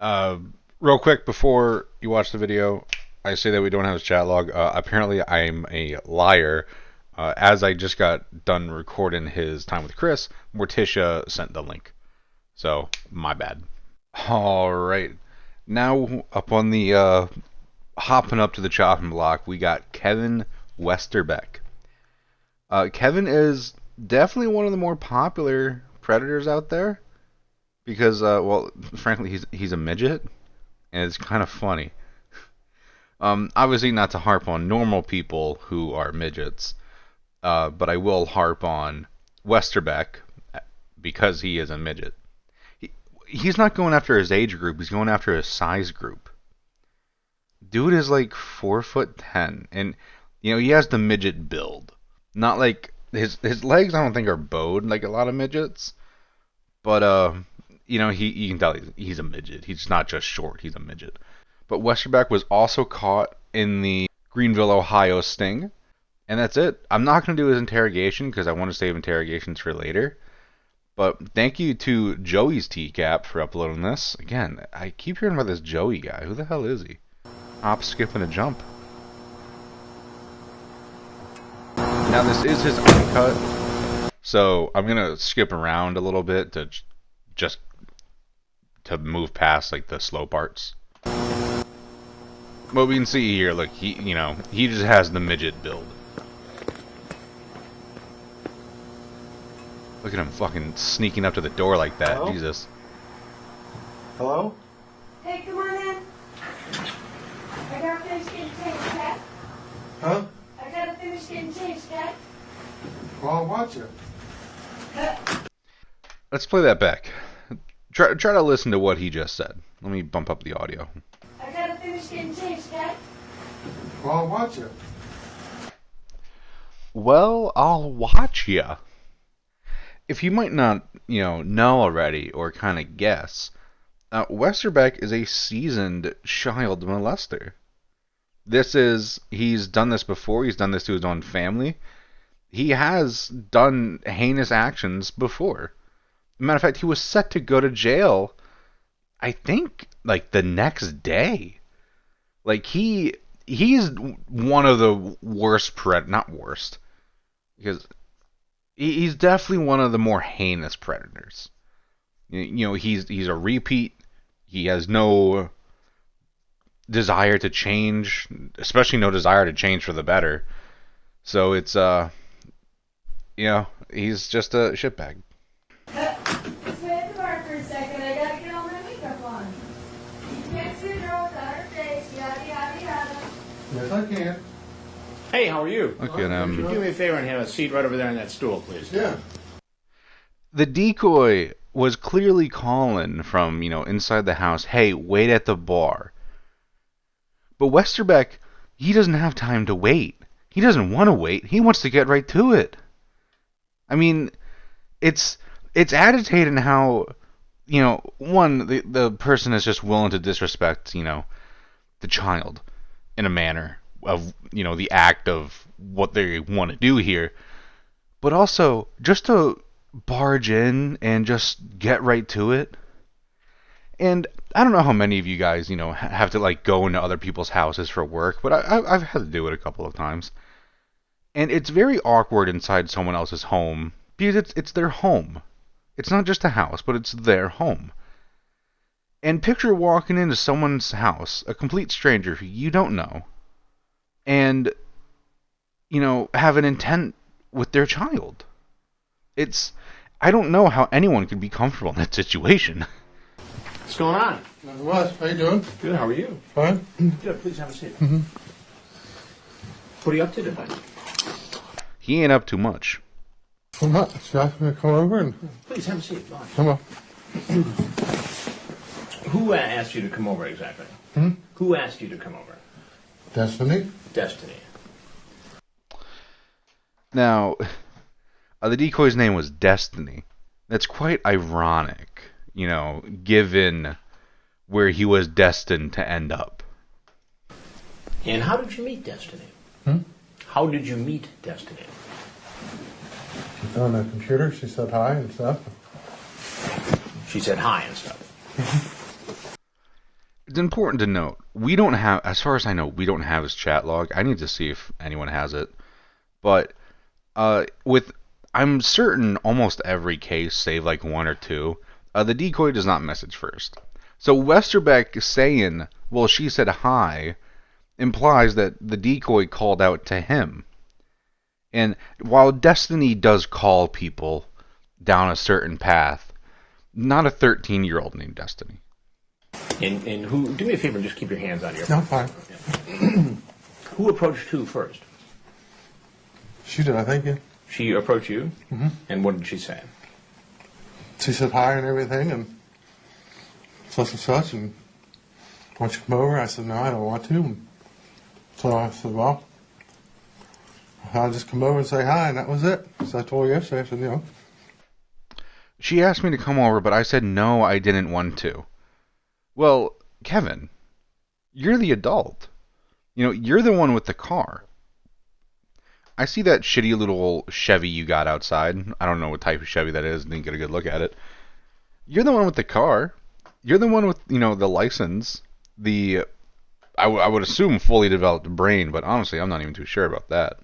Uh, Real quick before you watch the video, I say that we don't have his chat log. Apparently, I'm a liar. As I just got done recording his time with Chris, Morticia sent the link. So, my bad. Alright. Now, up on the, hopping up to the chopping block, we got Kevin Westerbeck. Kevin is definitely one of the more popular predators out there. Because, well, frankly, he's a midget, and it's kind of funny. Obviously, not to harp on normal people who are midgets, but I will harp on Westerbeck because he is a midget. He's not going after his age group; he's going after his size group. Dude is like 4'10", and he has the midget build. Not like his legs. I don't think are bowed like a lot of midgets, but you can tell he's a midget. He's not just short, he's a midget. But Westerbeck was also caught in the Greenville, Ohio sting. And that's it. I'm not going to do his interrogation because I want to save interrogations for later. But thank you to Joey's TCAP for uploading this. Again, I keep hearing about this Joey guy. Who the hell is he? Hop, skip, and a jump. Now this is his uncut. So I'm going to skip around a little bit to just to move past like the slow parts. What we can see here, look, he just has the midget build. Look at him fucking sneaking up to the door like that. Hello? Jesus. Hello? Hey, come on in. I gotta finish getting changed, Cat. Huh? I gotta finish getting changed, Cat. Well, I'll watch it. Let's play that back. Try to listen to what he just said. Let me bump up the audio. I gotta finish getting changed, Cat. Well, I'll watch it. Well, I'll watch ya. If you might not, know already or kind of guess, Westerbeck is a seasoned child molester. He's done this before. He's done this to his own family. He has done heinous actions before. Matter of fact, he was set to go to jail, I think, like, the next day. Like, he's one of the worst not worst, because he's definitely one of the more heinous predators. He's a repeat. He has no desire to change, especially no desire to change for the better. So it's, he's just a shitbag. Just wait at the bar for a second. I gotta get all my makeup on. You can't see a girl without her face. Yada, yada, yada. Yes, I can. Hey, how are you? Okay, Could you do me a favor and have a seat right over there on that stool, please? Yeah. The decoy was clearly calling from, inside the house, hey, wait at the bar. But Westerbeck, he doesn't have time to wait. He doesn't want to wait. He wants to get right to it. I mean, it's agitating how, one, the person is just willing to disrespect, the child in a manner of, the act of what they want to do here. But also, just to barge in and just get right to it. And I don't know how many of you guys, have to, like, go into other people's houses for work, but I've had to do it a couple of times. And it's very awkward inside someone else's home, because it's their home. It's not just a house, but it's their home. And picture walking into someone's house, a complete stranger who you don't know, and, have an intent with their child. I don't know how anyone could be comfortable in that situation. What's going on? Nothing much. How you doing? Good, how are you? Fine. Good, please have a seat. Mm-hmm. What are you up to tonight? He ain't up too much. I'm not. She asked me to come over and... Please have a seat. Go on. Come on. Who asked you to come over exactly? Hmm? Who asked you to come over? Destiny? Destiny. Now, the decoy's name was Destiny. That's quite ironic, given where he was destined to end up. And how did you meet Destiny? Hmm? How did you meet Destiny? She found a computer. She said hi and stuff. She said hi and stuff. it's important to note, we don't have, as far as I know, we don't have his chat log. I need to see if anyone has it. But with, I'm certain almost every case, save like one or two, the decoy does not message first. So Westerbeck saying, well, she said hi, implies that the decoy called out to him. And while Destiny does call people down a certain path, not a 13-year-old named Destiny. And who? Do me a favor and just keep your hands on your. No, fine. Who approached who first? She did, I think. Yeah. She approached you, and what did she say? She said hi and everything, and such and such, and why don't you come over? I said, no, I don't want to. And so I said, well, I'll just come over and say hi, and that was it. So I told her yesterday, I said, you know. She asked me to come over, but I said no, I didn't want to. Well, Kevin, you're the adult. You're the one with the car. I see that shitty little Chevy you got outside. I don't know what type of Chevy that is. Didn't get a good look at it. You're the one with the car. You're the one with, the license. I would assume fully developed brain, but honestly, I'm not even too sure about that.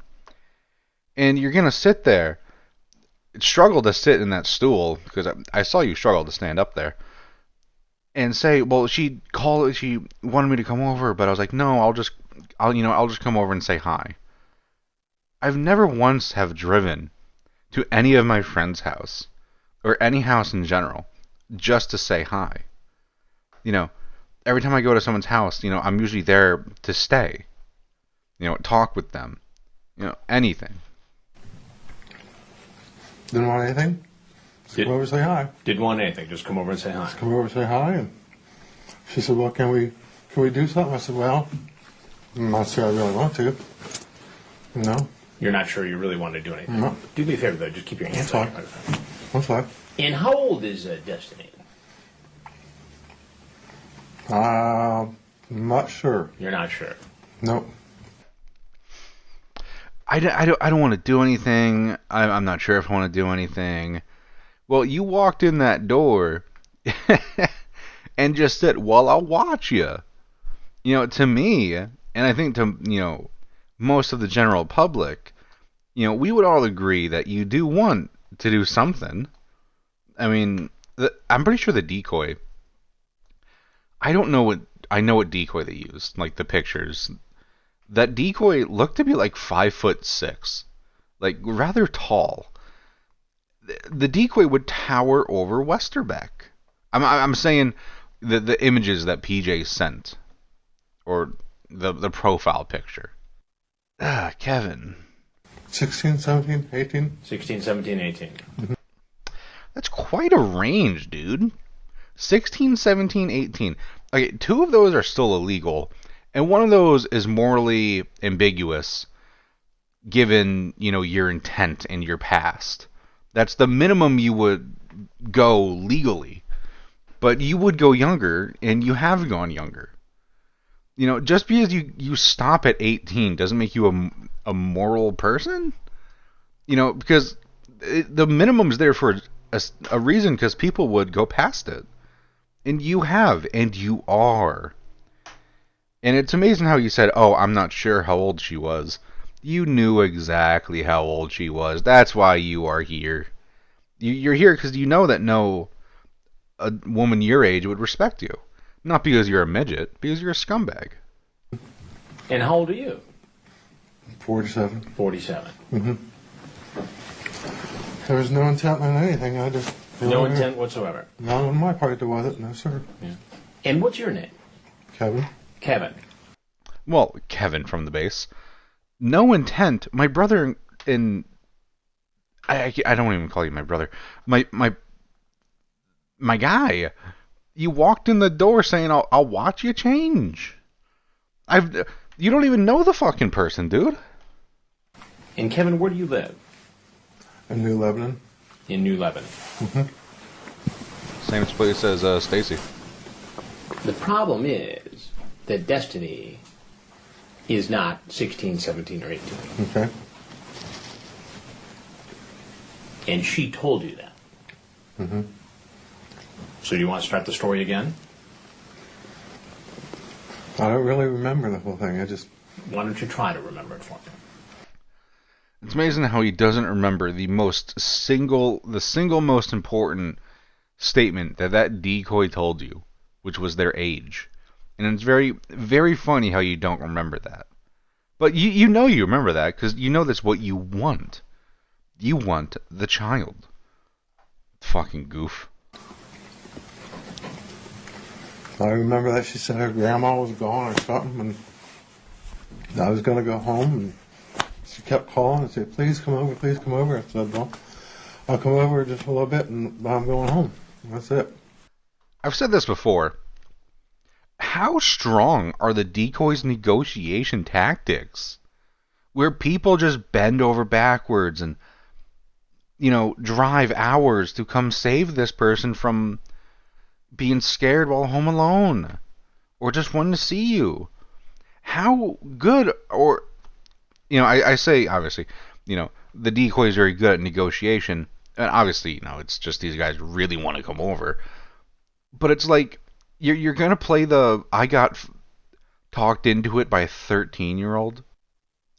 And you're going to sit there, struggle to sit in that stool, because I saw you struggle to stand up there, and say, well, she wanted me to come over, but I was like, no, I'll just come over and say hi. I've never once have driven to any of my friend's house, or any house in general, just to say hi. Every time I go to someone's house, I'm usually there to stay. Talk with them. Anything. Didn't want anything. Just come over and say hi. Didn't want anything. Just come over and say hi. Just come over and say hi. And she said, well, can we do something? I said, well, I'm not sure I really want to. No. You're not sure you really want to do anything. No. Do me a favor though. Just keep your hands That's on. fine. That's fine. And how old is Destiny? I'm not sure. You're not sure. Nope. I don't want to do anything. I'm not sure if I want to do anything. Well, you walked in that door and just said, well, I'll watch you. To me, and I think to, most of the general public, we would all agree that you do want to do something. I mean, I'm pretty sure the decoy, I know what decoy they used, like the pictures. That decoy looked to be like 5'6", like rather tall. The decoy would tower over Westerbeck. I'm saying the images that PJ sent, or the profile picture. Kevin. 16, 17, 18? 16, 17, 18. That's quite a range, dude. 16, 17, 18. Okay, 2 of those are still illegal, and one of those is morally ambiguous, given, your intent and your past. That's the minimum you would go legally. But you would go younger, and you have gone younger. Just because you stop at 18 doesn't make you a moral person. Because the minimum's there for a reason, because people would go past it. And you have, and you are. And it's amazing how you said, oh, I'm not sure how old she was. You knew exactly how old she was. That's why you are here. You're here because you know that a woman your age would respect you. Not because you're a midget, because you're a scumbag. And how old are you? 47. 47. Mm-hmm. There was no intent on anything. I just... No intent whatsoever. Not on my part, there wasn't. No, sir. Yeah. And what's your name? Kevin. Kevin. Well, Kevin from the base. No intent. My brother and... I don't even call you my brother. My guy. You walked in the door saying, I'll watch you change. You don't even know the fucking person, dude. And Kevin, where do you live? In New Lebanon. In New Lebanon. Mm-hmm. Same place as Stacy. The problem is that Destiny is not 16, 17, or 18. Okay. And she told you that. Mm-hmm. So do you want to start the story again? I don't really remember the whole thing. Why don't you try to remember it for me? It's amazing how he doesn't remember the single most important statement that decoy told you, which was their age. And it's very, very funny how you don't remember that. But you know you remember that because you know that's what you want. You want the child. Fucking goof. I remember that she said her grandma was gone or something, and I was going to go home, and she kept calling and said, please come over, please come over. I said, well, I'll come over just a little bit, and I'm going home. That's it. I've said this before. How strong are the decoy's negotiation tactics? Where people just bend over backwards and, drive hours to come save this person from being scared while home alone. Or just wanting to see you. How good, or, I say, obviously, the decoy is very good at negotiation. And obviously, it's just these guys really want to come over. But it's like, you're going to play the, I got talked into it by a 13-year-old?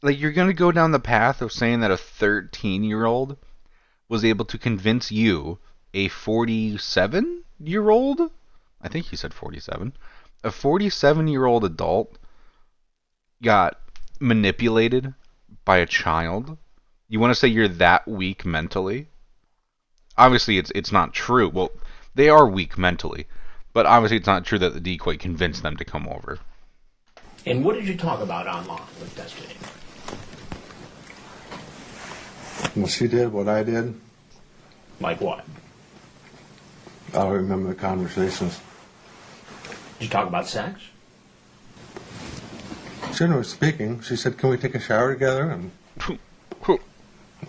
Like, you're going to go down the path of saying that a 13-year-old was able to convince you, a 47-year-old? I think he said 47. A 47-year-old adult got manipulated by a child? You want to say you're that weak mentally? Obviously, it's not true. Well, they are weak mentally. But obviously it's not true that the decoy convinced them to come over. And what did you talk about online with Destiny? What she did, what I did, Like what? I don't remember the conversations. Did you talk about sex? Generally speaking, she said, can we take a shower together? And I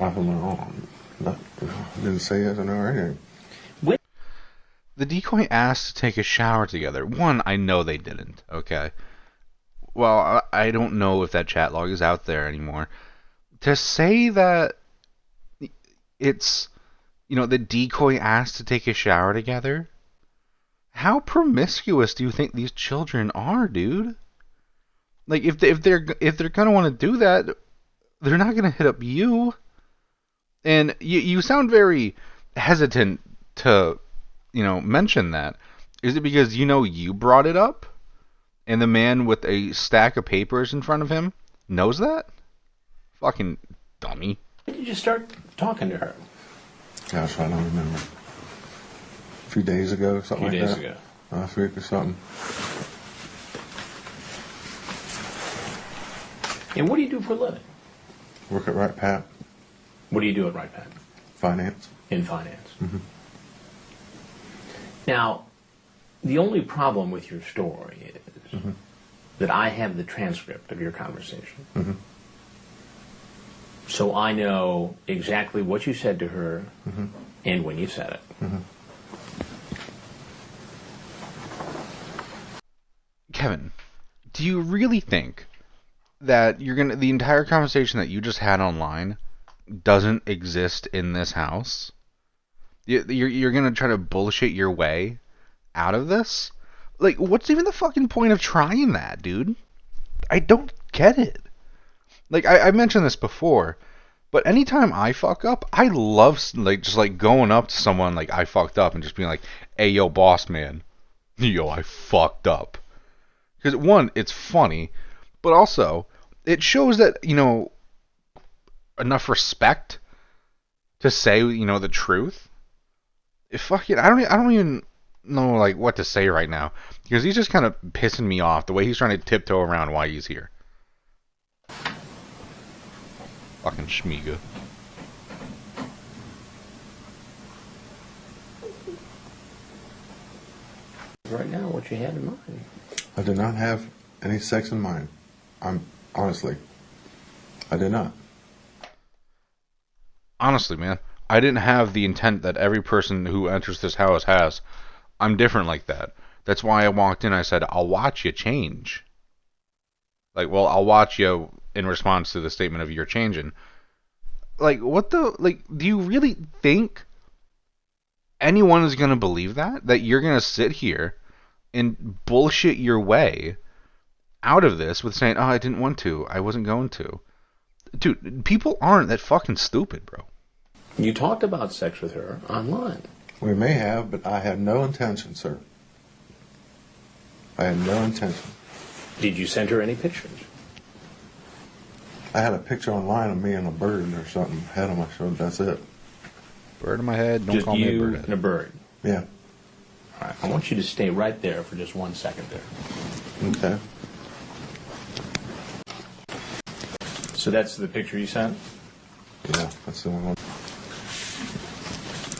don't know. Didn't say yes or no or anything. The decoy asked to take a shower together. One, I know they didn't, okay? Well, I don't know if that chat log is out there anymore. To say that it's, the decoy asked to take a shower together? How promiscuous do you think these children are, dude? Like, if they're gonna want to do that, they're not gonna hit up you. And you sound very hesitant to mention that. Is it because you brought it up? And the man with a stack of papers in front of him knows that? Fucking dummy. When did you start talking to her? Gosh, I don't remember. A few days ago, something like that. A few days ago. Last week or something. And what do you do for a living? Work at Right Pat. What do you do at Right Pat? Finance. In finance. Mm-hmm. Now, the only problem with your story is that I have the transcript of your conversation. Mm-hmm. So I know exactly what you said to her and when you said it. Mm-hmm. Kevin, do you really think that the entire conversation that you just had online doesn't exist in this house? You're gonna try to bullshit your way out of this? Like, what's even the fucking point of trying that, dude? I don't get it. Like, I mentioned this before, but anytime I fuck up, I love, just going up to someone like I fucked up and just being like, hey, yo, boss man, yo, I fucked up. Because, one, it's funny, but also, it shows that, enough respect to say, the truth. Fucking, I don't even know what to say right now, because he's just kind of pissing me off the way he's trying to tiptoe around why he's here. Fucking schmiega. Right now, what you had in mind? I did not have any sex in mind. Honestly, I did not. Honestly, man, I didn't have the intent that every person who enters this house has. I'm different like that. That's why I walked in, I said, I'll watch you change. I'll watch you in response to the statement of you're changing. Do you really think anyone is going to believe that? That you're going to sit here and bullshit your way out of this with saying, "Oh, I didn't want to. I wasn't going to." Dude, people aren't that fucking stupid, bro. You talked about sex with her online. We may have, but I had no intention, sir. I had no intention. Did you send her any pictures? I had a picture online of me and a bird or something head on my shoulder. That's it. Bird in my head. Don't Just call me a you bird. and a bird. Yeah. All right. I want you to stay right there for just 1 second there. Okay. So that's the picture you sent? Yeah, that's the only one.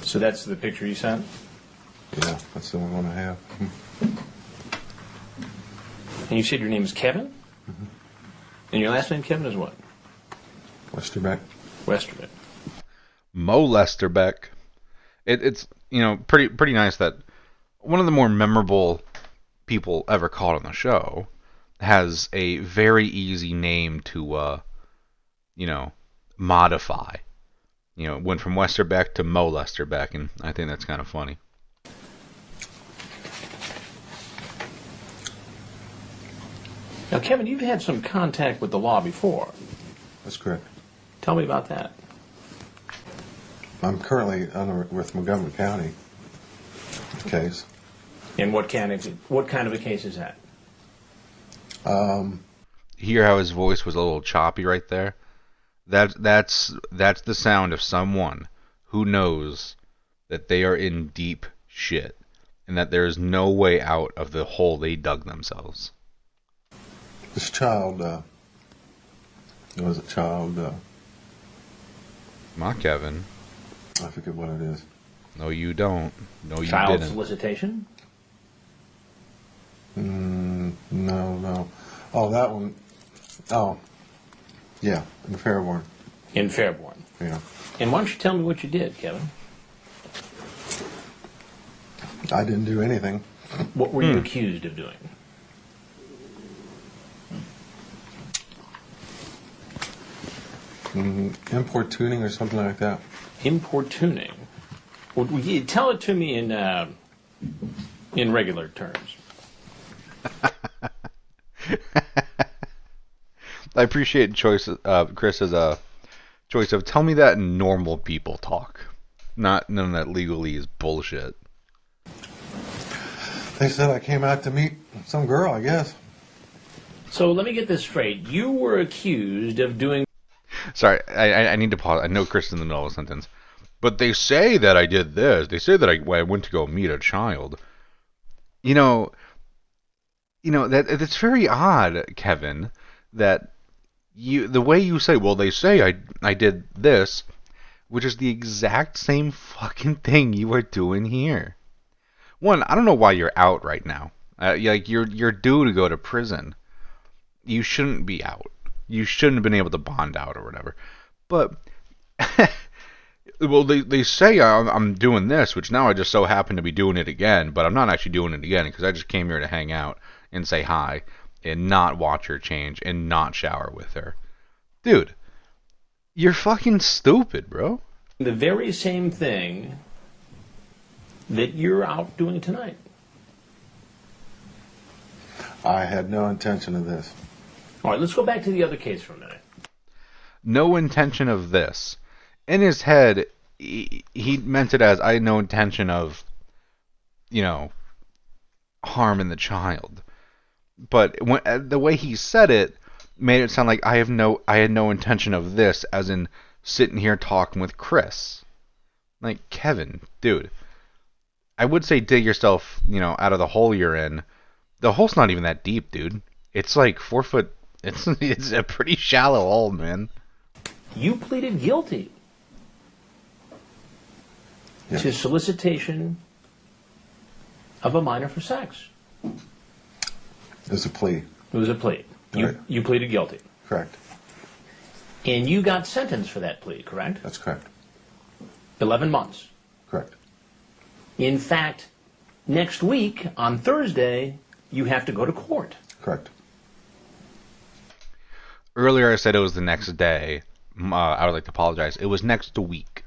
So that's the picture you sent? Yeah, that's the only one I have. And you said your name is Kevin? Mm-hmm. And your last name, Kevin, is what? Westerbeck. Westerbeck. Mo Westerbeck. It's pretty nice that one of the more memorable people ever called on the show has a very easy name to modify. Went from Westerbeck to Mo Westerbeck, and I think that's kind of funny. Now, Kevin, you've had some contact with the law before. That's correct. Tell me about that. I'm currently with Montgomery County case. And what kind of a case is that? Hear how his voice was a little choppy right there? That's the sound of someone who knows that they are in deep shit and that there is no way out of the hole they dug themselves. This child, it was a child, Not Kevin. I forget what it is. No, you don't. No, you Child didn't. solicitation? No. Oh, that one. Oh, yeah, in Fairborn. In Fairborn. Yeah. And why don't you tell me what you did, Kevin? I didn't do anything. What were you accused of doing? Importuning or something like that. Importuning. Well, tell it to me in regular terms. I appreciate Chris's choice of tell me that in normal people talk. Not none of that legalese bullshit. They said I came out to meet some girl, I guess. So let me get this straight. You were accused of doing... Sorry, I need to pause. I know Chris is in the middle of a sentence. But they say that I did this. They say that I went to go meet a child. That it's very odd, Kevin, that the way you say, well, they say I did this, which is the exact same fucking thing you are doing here. One, I don't know why you're out right now. You're due to go to prison. You shouldn't be out. You shouldn't have been able to bond out or whatever. But well, they say I'm doing this, which now I just so happen to be doing it again, but I'm not actually doing it again because I just came here to hang out and say hi and not watch her change and not shower with her. Dude, you're fucking stupid, bro. the very same thing that you're out doing tonight. I had no intention of this. All right, let's go back to the other case for a minute. No intention of this. In his head, he meant it as I had no intention of, harming the child. But the way he said it made it sound like I had no intention of this, as in sitting here talking with Chris. Like, Kevin, dude, I would say dig yourself, out of the hole you're in. The hole's not even that deep, dude. It's like 4 foot. It's a pretty shallow hole, man. You pleaded guilty to solicitation of a minor for sex. It was a plea. It was a plea. Right. You pleaded guilty. Correct. And you got sentenced for that plea, correct? That's correct. 11 months. Correct. In fact, next week, on Thursday, you have to go to court. Correct. Earlier I said it was the next day. I would like to apologize. It was next week.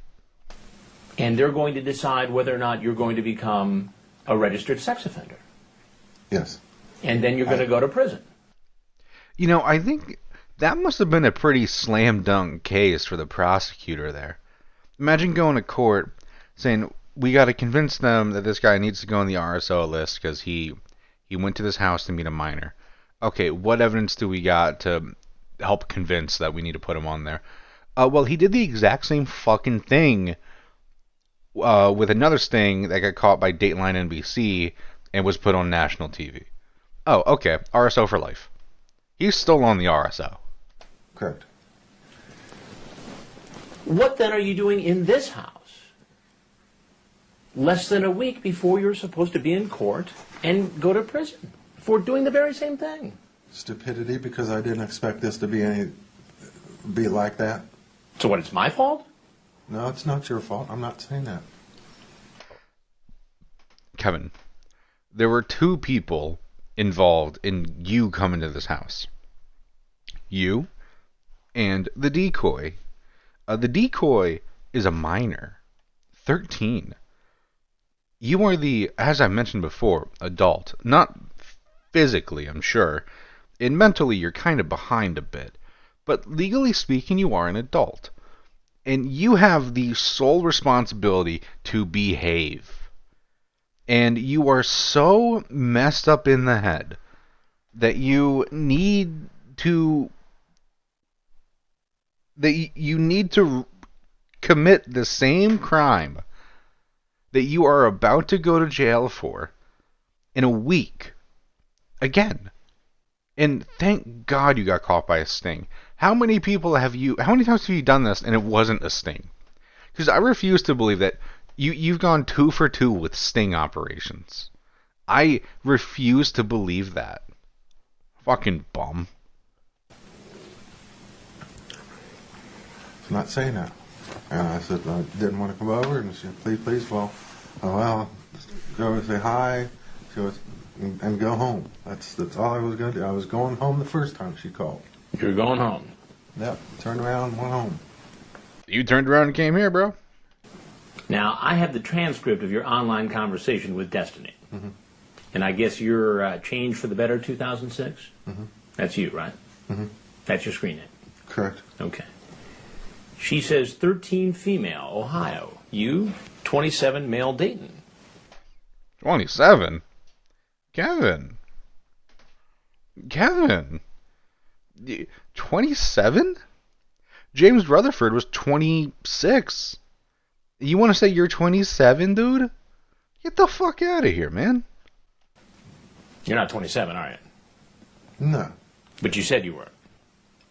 And they're going to decide whether or not you're going to become a registered sex offender. Yes. And then you're going to go to prison. I think that must have been a pretty slam dunk case for the prosecutor there. Imagine going to court saying, we got to convince them that this guy needs to go on the RSO list because he went to this house to meet a minor. Okay, what evidence do we got to help convince that we need to put him on there? Well, he did the exact same fucking thing with another sting that got caught by Dateline NBC and was put on national TV. Oh, okay, RSO for life. He's still on the RSO. Correct. What then are you doing in this house? Less than a week before you're supposed to be in court and go to prison for doing the very same thing. Stupidity, because I didn't expect this to be like that. So what, it's my fault? No, it's not your fault. I'm not saying that. Kevin, there were two people involved in you coming to this house. You and the decoy. The decoy is a minor, 13. You are the, as I mentioned before, adult. Not physically, I'm sure. And mentally, you're kind of behind a bit. But legally speaking, you are an adult. And you have the sole responsibility to behave. And you are so messed up in the head that you need to commit the same crime that you are about to go to jail for in a week again. And thank God you got caught by a sting. How many times have you done this and it wasn't a sting? Because I refuse to believe that you've gone 2 for 2 with sting operations. I refuse to believe that. Fucking bum. I'm not saying that. And I said I didn't want to come over, and she said, please, well, go say hi, and go home. That's all I was going to do. I was going home the first time she called. You're going home. Yep, turned around and went home. You turned around and came here, bro. Now, I have the transcript of your online conversation with Destiny. Mm-hmm. And I guess you're Change for the Better 2006? Mm-hmm. That's you, right? Mm-hmm. That's your screen name? Correct. Okay. She says 13 female, Ohio. You, 27 male, Dayton. 27? Kevin. 27? James Rutherford was 26. You want to say you're 27, dude? Get the fuck out of here, man. You're not 27, are you? No. But you said you were.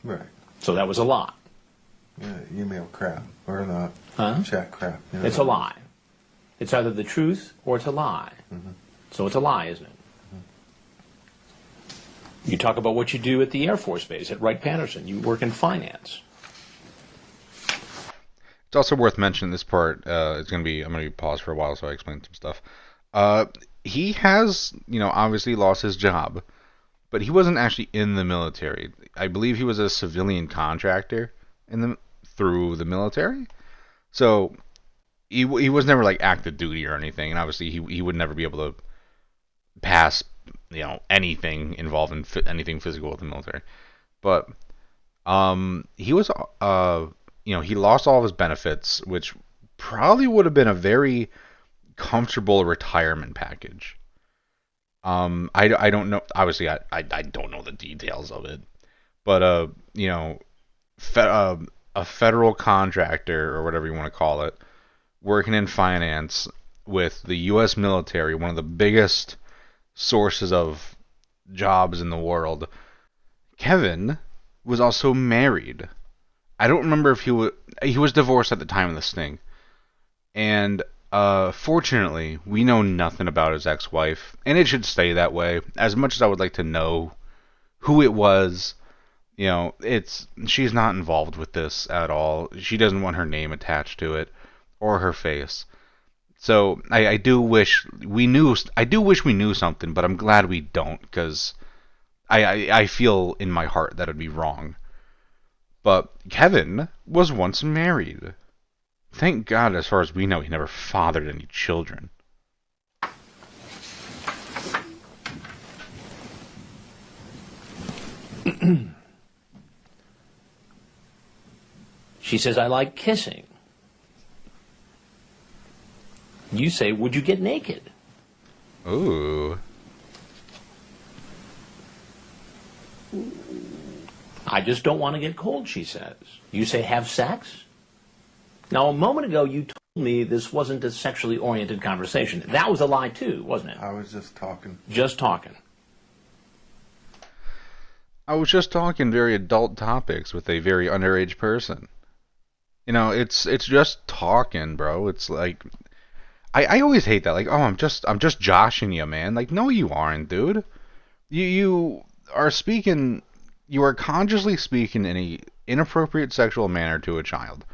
Right. So that was a lie. Yeah, email crap or not chat crap. You know? It's a lie. It's either the truth or it's a lie. Mm-hmm. So it's a lie, isn't it? Mm-hmm. You talk about what you do at the Air Force Base at Wright-Patterson. You work in finance. It's also worth mentioning this part. I'm going to be paused for a while so I explain some stuff. He has, obviously lost his job, but he wasn't actually in the military. I believe he was a civilian contractor through the military. So he was never like active duty or anything, and obviously he would never be able to pass anything involved in anything physical with the military. But he was he lost all of his benefits, which probably would have been a very comfortable retirement package. I don't know. Obviously, I don't know the details of it, but a federal contractor or whatever you want to call it, working in finance with the U.S. military, one of the biggest sources of jobs in the world. Kevin was also married. I don't remember if he was divorced at the time of the sting. And fortunately, we know nothing about his ex-wife, and it should stay that way. As much as I would like to know who it was, she's not involved with this at all. She doesn't want her name attached to it or her face. So I do wish we knew something, but I'm glad we don't, because I feel in my heart that it'd be wrong. But Kevin was once married. Thank God, as far as we know, he never fathered any children. She says, I like kissing. You say, would you get naked? Ooh. I just don't want to get cold, she says. You say, have sex? Now, a moment ago, you told me this wasn't a sexually oriented conversation. That was a lie, too, wasn't it? I was just talking. Just talking. I was just talking very adult topics with a very underage person. You know, it's just talking, bro. It's like I always hate that. Like, oh, I'm just joshing you, man. Like, no, you aren't, dude. You are speaking. You are consciously speaking in a inappropriate sexual manner to a child.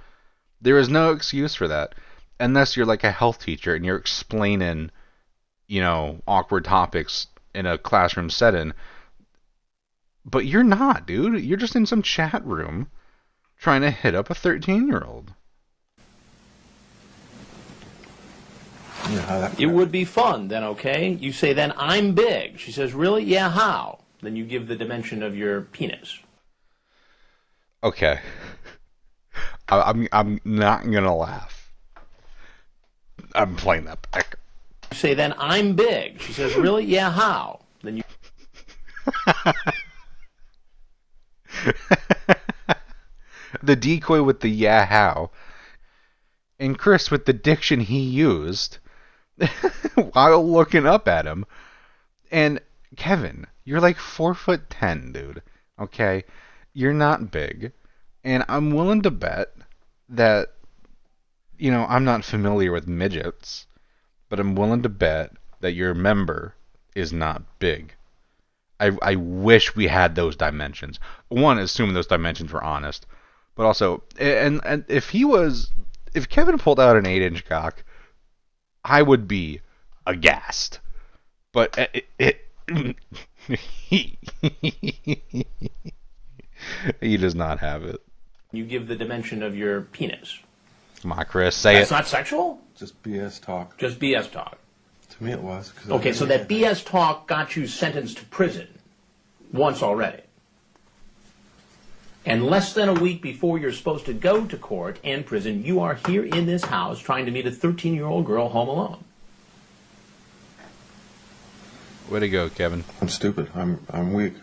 There is no excuse for that, unless you're like a health teacher and you're explaining, you know, awkward topics in a classroom setting. But you're not, dude. You're just in some chat room trying to hit up a 13-year-old. You know how that It would be fun, then, okay? You say, then I'm big. She says, really? Yeah, how? Then you give the dimension of your penis. Okay. I'm not gonna laugh. I'm playing that back. You say, then I'm big. She says, really? Yeah, how? Then you... The decoy with the yeah how. And Chris with the diction he used while looking up at him. And Kevin, you're like 4'10", dude. Okay? You're not big. And I'm willing to bet that, you know, I'm not familiar with midgets, but I'm willing to bet that your member is not big. I wish we had those dimensions. One, assuming those dimensions were honest. But also, and if Kevin pulled out an 8-inch cock, I would be aghast. But he does not have it. You give the dimension of your penis. Come on, Chris, say That's it. not sexual? just BS talk. Just BS talk. To me, it was. 'Cause I Okay, didn't so hear that BS talk got you sentenced to prison once already. And less than a week before you're supposed to go to court and prison, you are here in this house trying to meet a 13-year-old girl home alone. Way to go, Kevin. I'm stupid. I'm weak.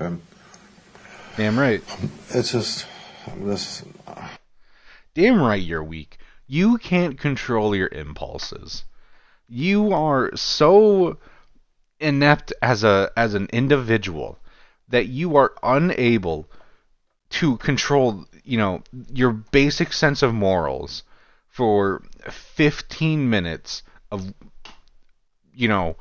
Damn right. It's just this. Damn right you're weak. You can't control your impulses. You are so inept as an individual that you are unable to control, you know, your basic sense of morals for 15 minutes of, you know,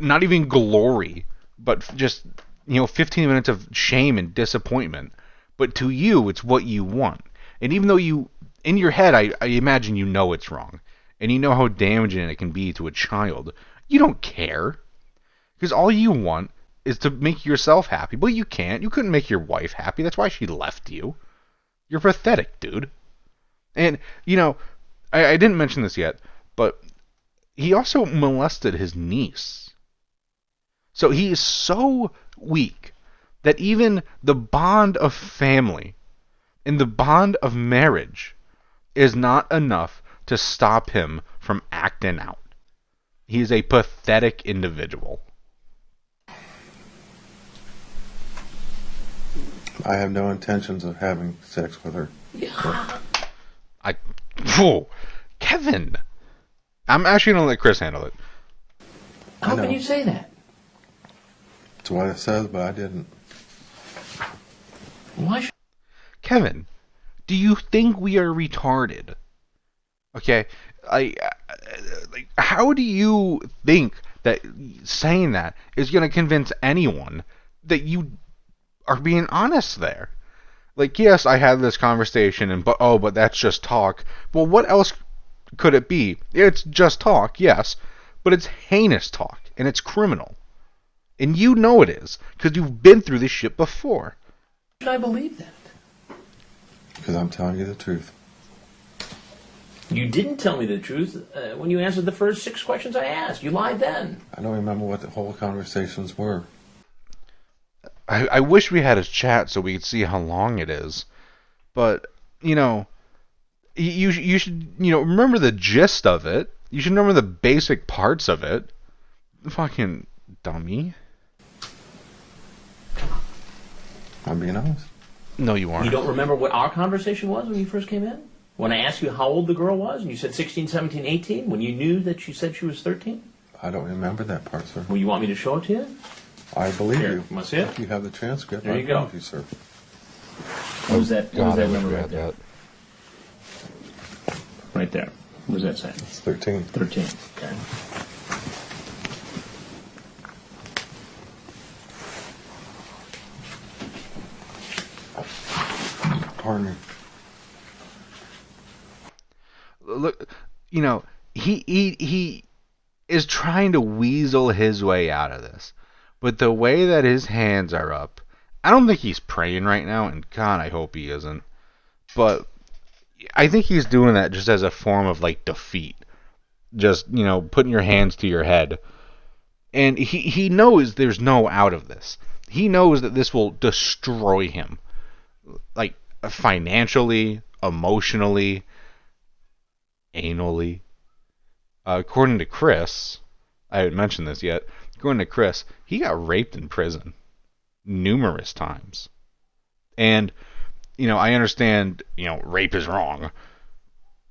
not even glory, but just, you know, 15 minutes of shame and disappointment. But to you, it's what you want. And even though you, in your head, I imagine you know it's wrong. And you know how damaging it can be to a child. You don't care. Because all you want is to make yourself happy. But you can't. You couldn't make your wife happy. That's why she left you. You're pathetic, dude. And, you know, I didn't mention this yet, but he also molested his niece. So he is so weak that even the bond of family and the bond of marriage is not enough to stop him from acting out. He is a pathetic individual. I have no intentions of having sex with her. Whoa, Kevin. I'm actually going to let Chris handle it. How know. can you say that? That's what it says, but I didn't. Why should... Kevin, do you think we are retarded? Okay, like, how do you think that saying that is going to convince anyone that you are being honest there? Like, yes, I had this conversation, but that's just talk. Well, what else could it be? It's just talk, yes, but it's heinous talk, and it's criminal. And you know it is, because you've been through this shit before. should I believe that? Because I'm telling you the truth. You didn't tell me the truth when you answered the first 6 questions I asked. You lied then. I don't remember what the whole conversations were. I wish we had his chat so we could see how long it is. But, you know, you should, remember the gist of it. You should remember the basic parts of it. Fucking dummy. I'm being honest. No, you aren't. You don't remember what our conversation was when you first came in? When I asked you how old the girl was, and you said 16, 17, 18, when you knew that she said she was 13? I don't remember that part, sir. Well, you want me to show it to you? I believe Here, you. want to see it? If you have the transcript, There I you go. believe you, sir. What was that, what was God, I that wish number we right had there? that. Right there. What does that say? It's 13. 13. Okay. Pardon me. Look, he is trying to weasel his way out of this. But the way that his hands are up, I don't think he's praying right now, and God, I hope he isn't. But I think he's doing that just as a form of, like, defeat. Just, putting your hands to your head. And he knows there's no out of this. He knows that this will destroy him. Like, financially, emotionally, anally. According to Chris, I haven't mentioned this yet. According to Chris, he got raped in prison numerous times. And, I understand, rape is wrong.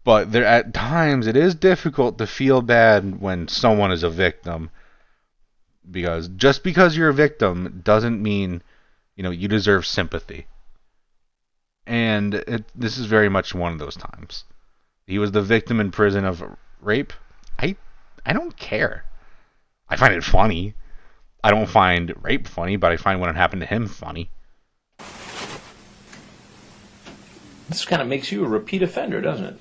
But there, at times it is difficult to feel bad when someone is a victim. Because just because you're a victim doesn't mean, you deserve sympathy. And this is very much one of those times. He was the victim in prison of rape. I don't care. I find it funny. I don't find rape funny, but I find when it happened to him funny. This kind of makes you a repeat offender, doesn't it?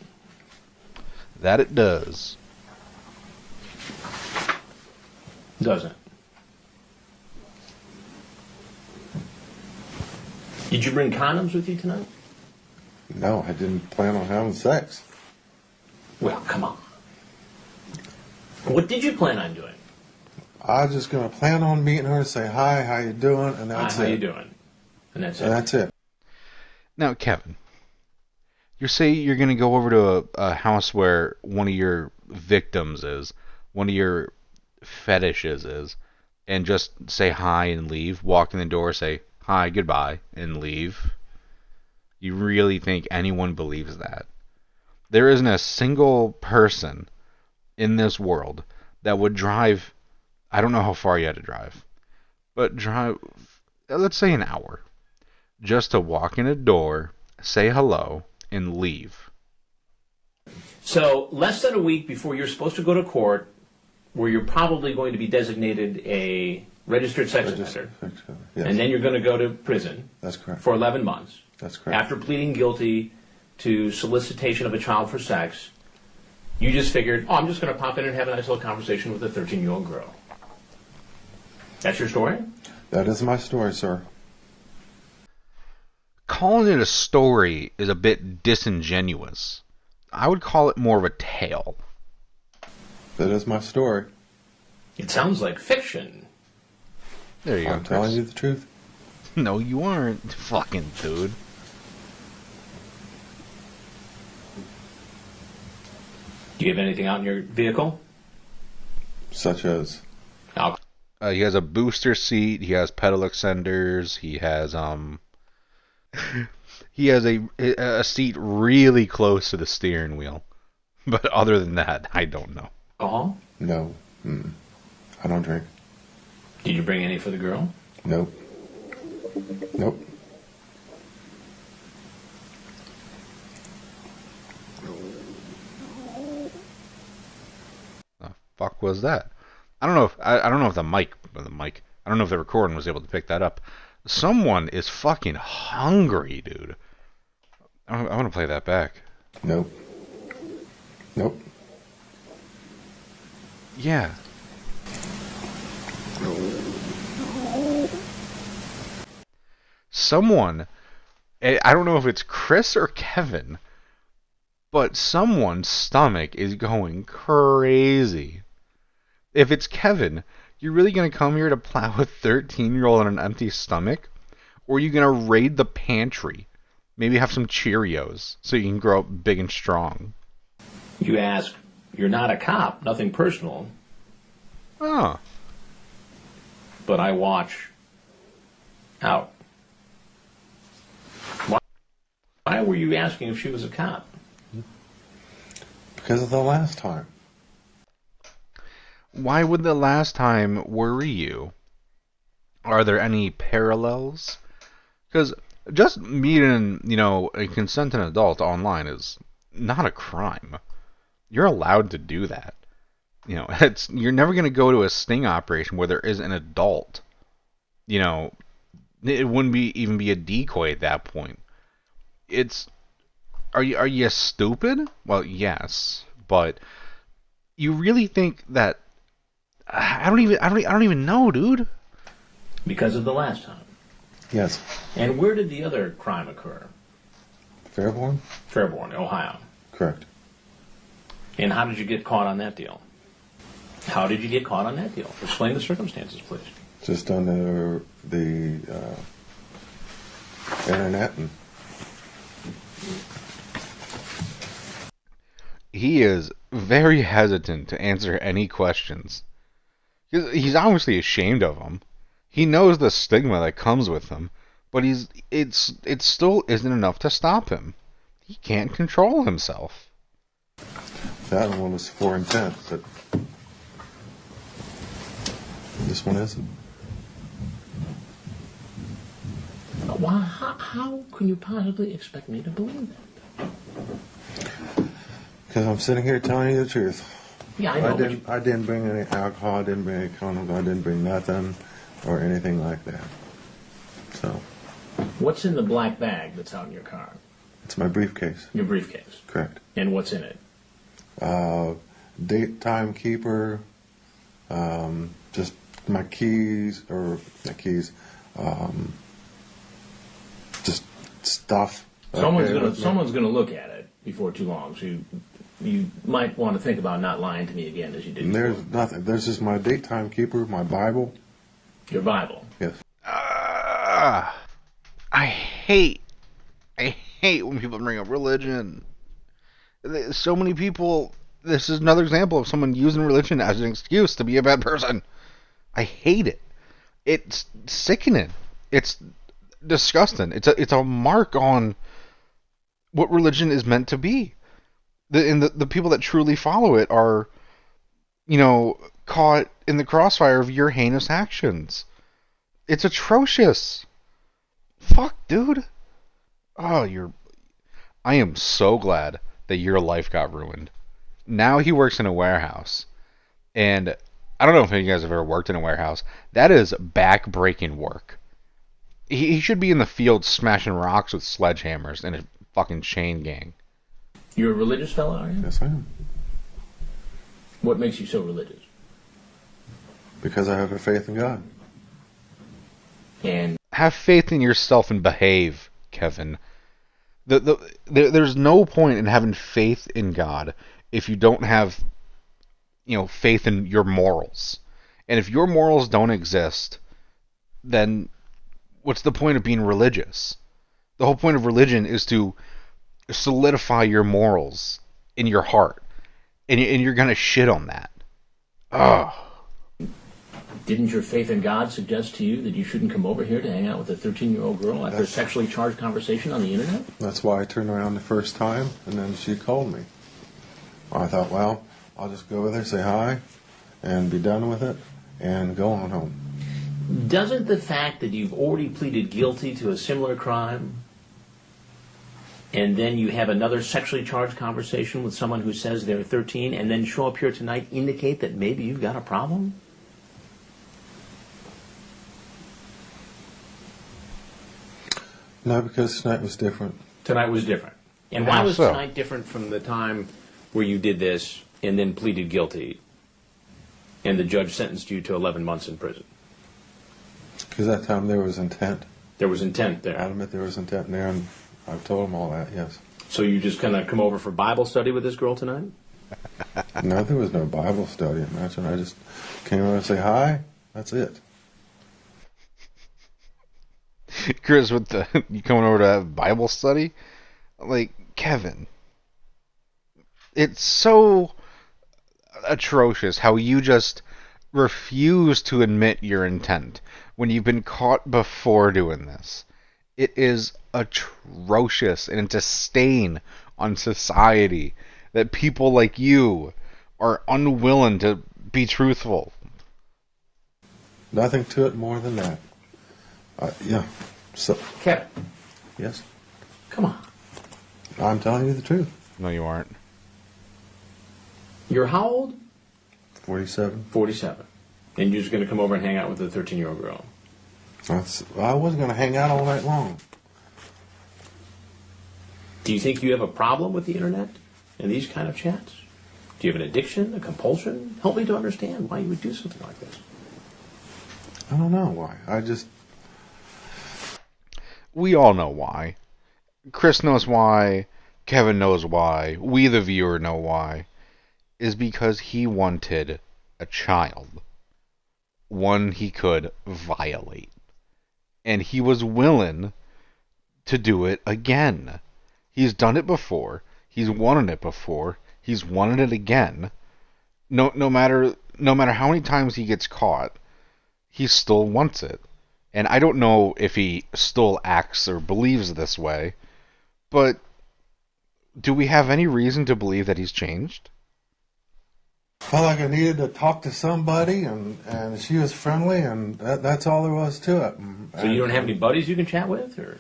That it does. Doesn't. Did you bring condoms with you tonight? No, I didn't plan on having sex. Well, come on. What did you plan on doing? I was just going to plan on meeting her and say, hi, how you doing? And that's Hi, it. how you doing? And that's it. And that's it. Now, Kevin, you say you're going to go over to a house where one of your victims is, one of your fetishes is, and just say hi and leave, walk in the door, say hi, goodbye, and leave. You really think anyone believes that? There isn't a single person in this world that would drive, I don't know how far you had to drive, but drive, let's say an hour, just to walk in a door, say hello, and leave. So, less than a week before you're supposed to go to court, where you're probably going to be designated a registered sex offender, Yes. and then you're going to go to prison That's correct. for 11 months. That's correct. After pleading guilty to solicitation of a child for sex, you just figured, I'm just going to pop in and have a nice little conversation with a 13-year-old girl. That's your story? That is my story, sir. Calling it a story is a bit disingenuous. I would call it more of a tale. That is my story. It sounds like fiction. There you I'm go, telling Chris. you the truth. No, you aren't. Fucking dude. Do you have anything out in your vehicle? Such as, Alcohol. He has a booster seat. He has pedal extenders. He has he has a seat really close to the steering wheel. But other than that, I don't know. Alcohol? no. I don't drink. Did you bring any for the girl? Nope. Nope. The fuck was that? I don't know if I don't know if the mic. I don't know if the recording was able to pick that up. Someone is fucking hungry, dude. I want to play that back. Nope. Nope. Yeah. Someone, I don't know if it's Chris or Kevin, but someone's stomach is going crazy. If it's Kevin, You're really going to come here to plow a 13-year-old on an empty stomach? Or are you going to raid the pantry? Maybe have some Cheerios so you can grow up big and strong. You ask, you're not a cop, nothing personal. Oh. But I watch out. Why were you asking if she was a cop? Because of the last time. Why would the last time worry you? Are there any parallels? Because just meeting, a consenting adult online is not a crime. You're allowed to do that. You're never going to go to a sting operation where there is an adult. It wouldn't even be a decoy at that point. Are you stupid? Well, yes, but you really think that I don't even know, dude. Because of the last time. Yes. And where did the other crime occur? Fairborn? Fairborn, Ohio. Correct. And how did you get caught on that deal? How did you get caught on that deal? Explain the circumstances, please. Just on the internet. And He is very hesitant to answer any questions. He's obviously ashamed of them. He knows the stigma that comes with them, but it still isn't enough to stop him. He can't control himself. that one was for intent, but this one isn't. Well, how can you possibly expect me to believe that? Because I'm sitting here telling you the truth. Yeah, I know. I didn't bring any alcohol, I didn't bring any condoms, I didn't bring nothing or anything like that. So, What's in the black bag that's out in your car? it's my briefcase. Your briefcase. Correct. And what's in it? Date timekeeper, just my keys, or not keys, just stuff. Someone's gonna look at it before too long. So you might want to think about not lying to me again as you did And before. there's nothing. There's just my date timekeeper, my Bible. Your Bible. Yes. I hate when people bring up religion. So many people. This is another example of someone using religion as an excuse to be a bad person. I hate it. It's sickening. It's disgusting. It's a mark on what religion is meant to be. The people that truly follow it are, caught in the crossfire of your heinous actions. It's atrocious. Fuck, dude. I am so glad that your life got ruined. Now he works in a warehouse. And I don't know if you guys have ever worked in a warehouse. That is back-breaking work. He should be in the field smashing rocks with sledgehammers in a fucking chain gang. You're a religious fellow, are you? Yes, I am. What makes you so religious? Because I have a faith in God. And Have faith in yourself and behave, Kevin. There's no point in having faith in God if you don't have, faith in your morals. And if your morals don't exist, then what's the point of being religious? The whole point of religion is to solidify your morals in your heart. And you're going to shit on that. Ugh. didn't your faith in God suggest to you that you shouldn't come over here to hang out with a 13-year-old girl after a sexually charged conversation on the internet? That's why I turned around the first time, and then she called me. I thought, well, I'll just go with her, say hi, and be done with it, and go on home. Doesn't the fact that you've already pleaded guilty to a similar crime, and then you have another sexually charged conversation with someone who says they're 13, and then show up here tonight, indicate that maybe you've got a problem? No, because tonight was different. Tonight was different. And How why was so? tonight different from the time where you did this and then pleaded guilty and the judge sentenced you to 11 months in prison? Because that time there was intent. There was intent there. I admit there was intent there, and I've told him all that, yes. So you just kind of come over for Bible study with this girl tonight? No, there was no Bible study. Imagine I just came over and say hi. That's it. Chris, with the you coming over to have Bible study? Like, Kevin, it's so atrocious how you just refuse to admit your intent when you've been caught before doing this. It is atrocious, and it's a stain on society that people like you are unwilling to be truthful. Nothing to it more than that. Yeah. So, Kevin, yes, come on. I'm telling you the truth. No, you aren't. You're how old? 47. 47. And you're just going to come over and hang out with a 13-year-old girl. I wasn't going to hang out all night long. Do you think you have a problem with the internet and these kind of chats? Do you have an addiction, a compulsion? Help me to understand why you would do something like this. I don't know why. We all know why. Chris knows why. Kevin knows why. We, the viewer, know why. Is because he wanted a child. One he could violate. And he was willing to do it again. He's done it before. He's wanted it before. He's wanted it again. No matter how many times he gets caught, he still wants it. And I don't know if he still acts or believes this way, but do we have any reason to believe that he's changed? Felt like I needed to talk to somebody, and she was friendly, and that's all there was to it. So you don't have any buddies you can chat with? Or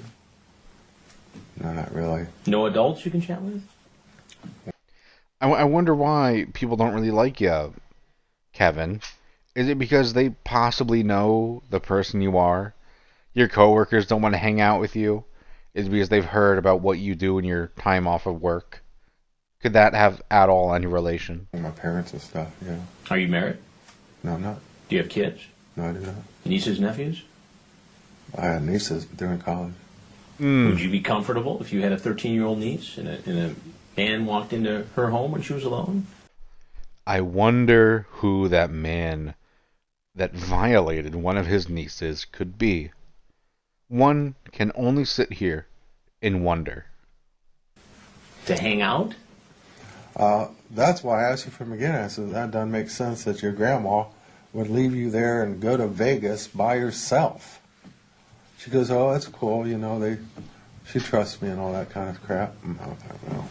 No, not really. no adults you can chat with? I wonder why people don't really like you, Kevin. Is it because they possibly know the person you are? Your coworkers don't want to hang out with you? Is it because they've heard about what you do in your time off of work? Could that have at all any relation? My parents and stuff, yeah. Are you married? No, I'm not. Do you have kids? No, I do not. Nieces, nephews? I had nieces, but they're in college. Would you be comfortable if you had a 13-year-old niece and a man walked into her home when she was alone? I wonder who that man that violated one of his nieces could be. One can only sit here and wonder. To hang out? That's why I asked you from the beginning. I said, that doesn't make sense that your grandma would leave you there and go to Vegas by yourself. She goes, oh, that's cool, you know, she trusts me and all that kind of crap. No.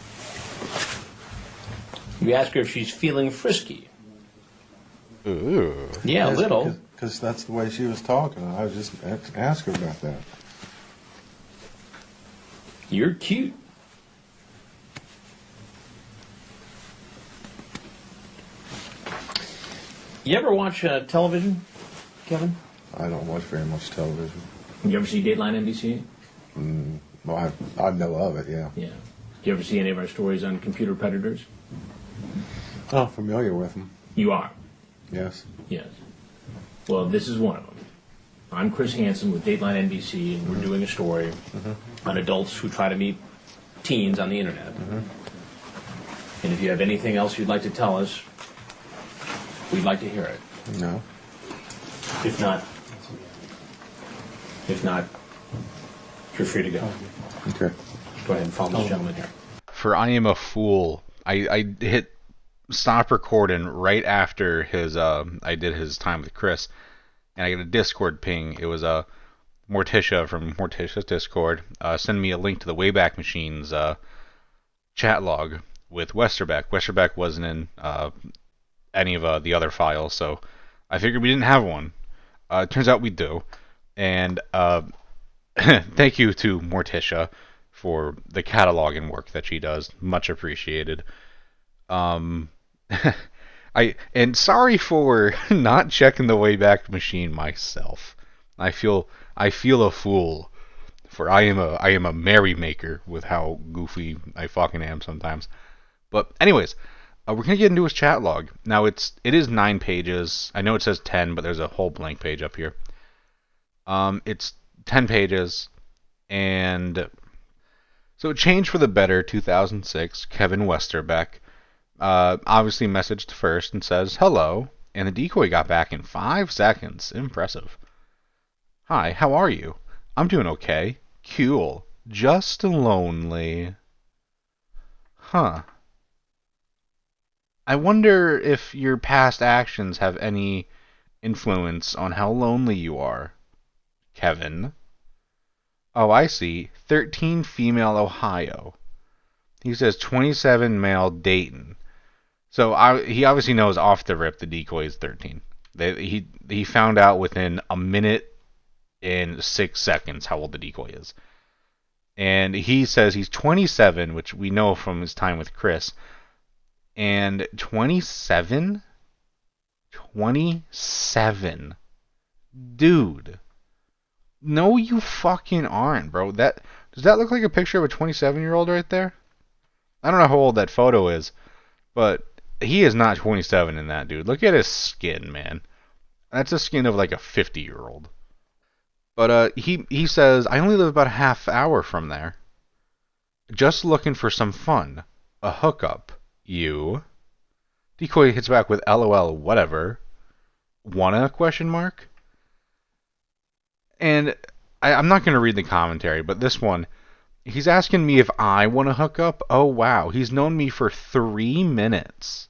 You ask her if she's feeling frisky. Ooh. Yeah, a little. Because that's the way she was talking. I was just ask her about that. You're cute. You ever watch television, Kevin? I don't watch very much television. You ever see Dateline NBC? Well, I know of it, yeah. Yeah. Do you ever see any of our stories on computer predators? Oh, familiar with them. You are? Yes. Yes. Well, this is one of them. I'm Chris Hansen with Dateline NBC, and we're doing a story on adults who try to meet teens on the internet. And if you have anything else you'd like to tell us, we'd like to hear it. No. If not, you're free to go. Okay. Go ahead and follow this gentleman here. For I am a fool. I hit stop recording right after I did his time with Chris, and I got a Discord ping. It was Morticia from Morticia's Discord. Send me a link to the Wayback Machine's chat log with Westerbeck. Westerbeck wasn't in any of the other files, so I figured we didn't have one. It turns out we do, and thank you to Morticia for the cataloging work that she does. Much appreciated. And sorry for not checking the Wayback Machine myself. I feel a fool, for I am a merrymaker with how goofy I fucking am sometimes. But anyways, we're gonna get into his chat log. Now it is 9 pages. I know it says 10, but there's a whole blank page up here. It's 10 pages, and so it changed for the better. 2006, Kevin Westerbeck Obviously messaged first and says hello, and the decoy got back in 5 seconds. Impressive. Hi, how are you? I'm doing okay. Cool. Just lonely. Huh. I wonder if your past actions have any influence on how lonely you are. Kevin. Oh, I see. 13 female Ohio. He says 27 male Dayton. So he obviously knows off the rip the decoy is 13. He found out within a minute and 6 seconds how old the decoy is. And he says he's 27, which we know from his time with Chris. And 27? 27. Dude. No, you fucking aren't, bro. Does that look like a picture of a 27-year-old right there? I don't know how old that photo is, but he is not 27 in that, dude. Look at his skin, man. That's the skin of like a 50-year-old. But he says, I only live about a half hour from there. Just looking for some fun. A hookup. You? Decoy hits back with LOL whatever. Wanna? Question mark. And I'm not going to read the commentary, but this one, he's asking me if I want to hook up. Oh, wow. He's known me for 3 minutes.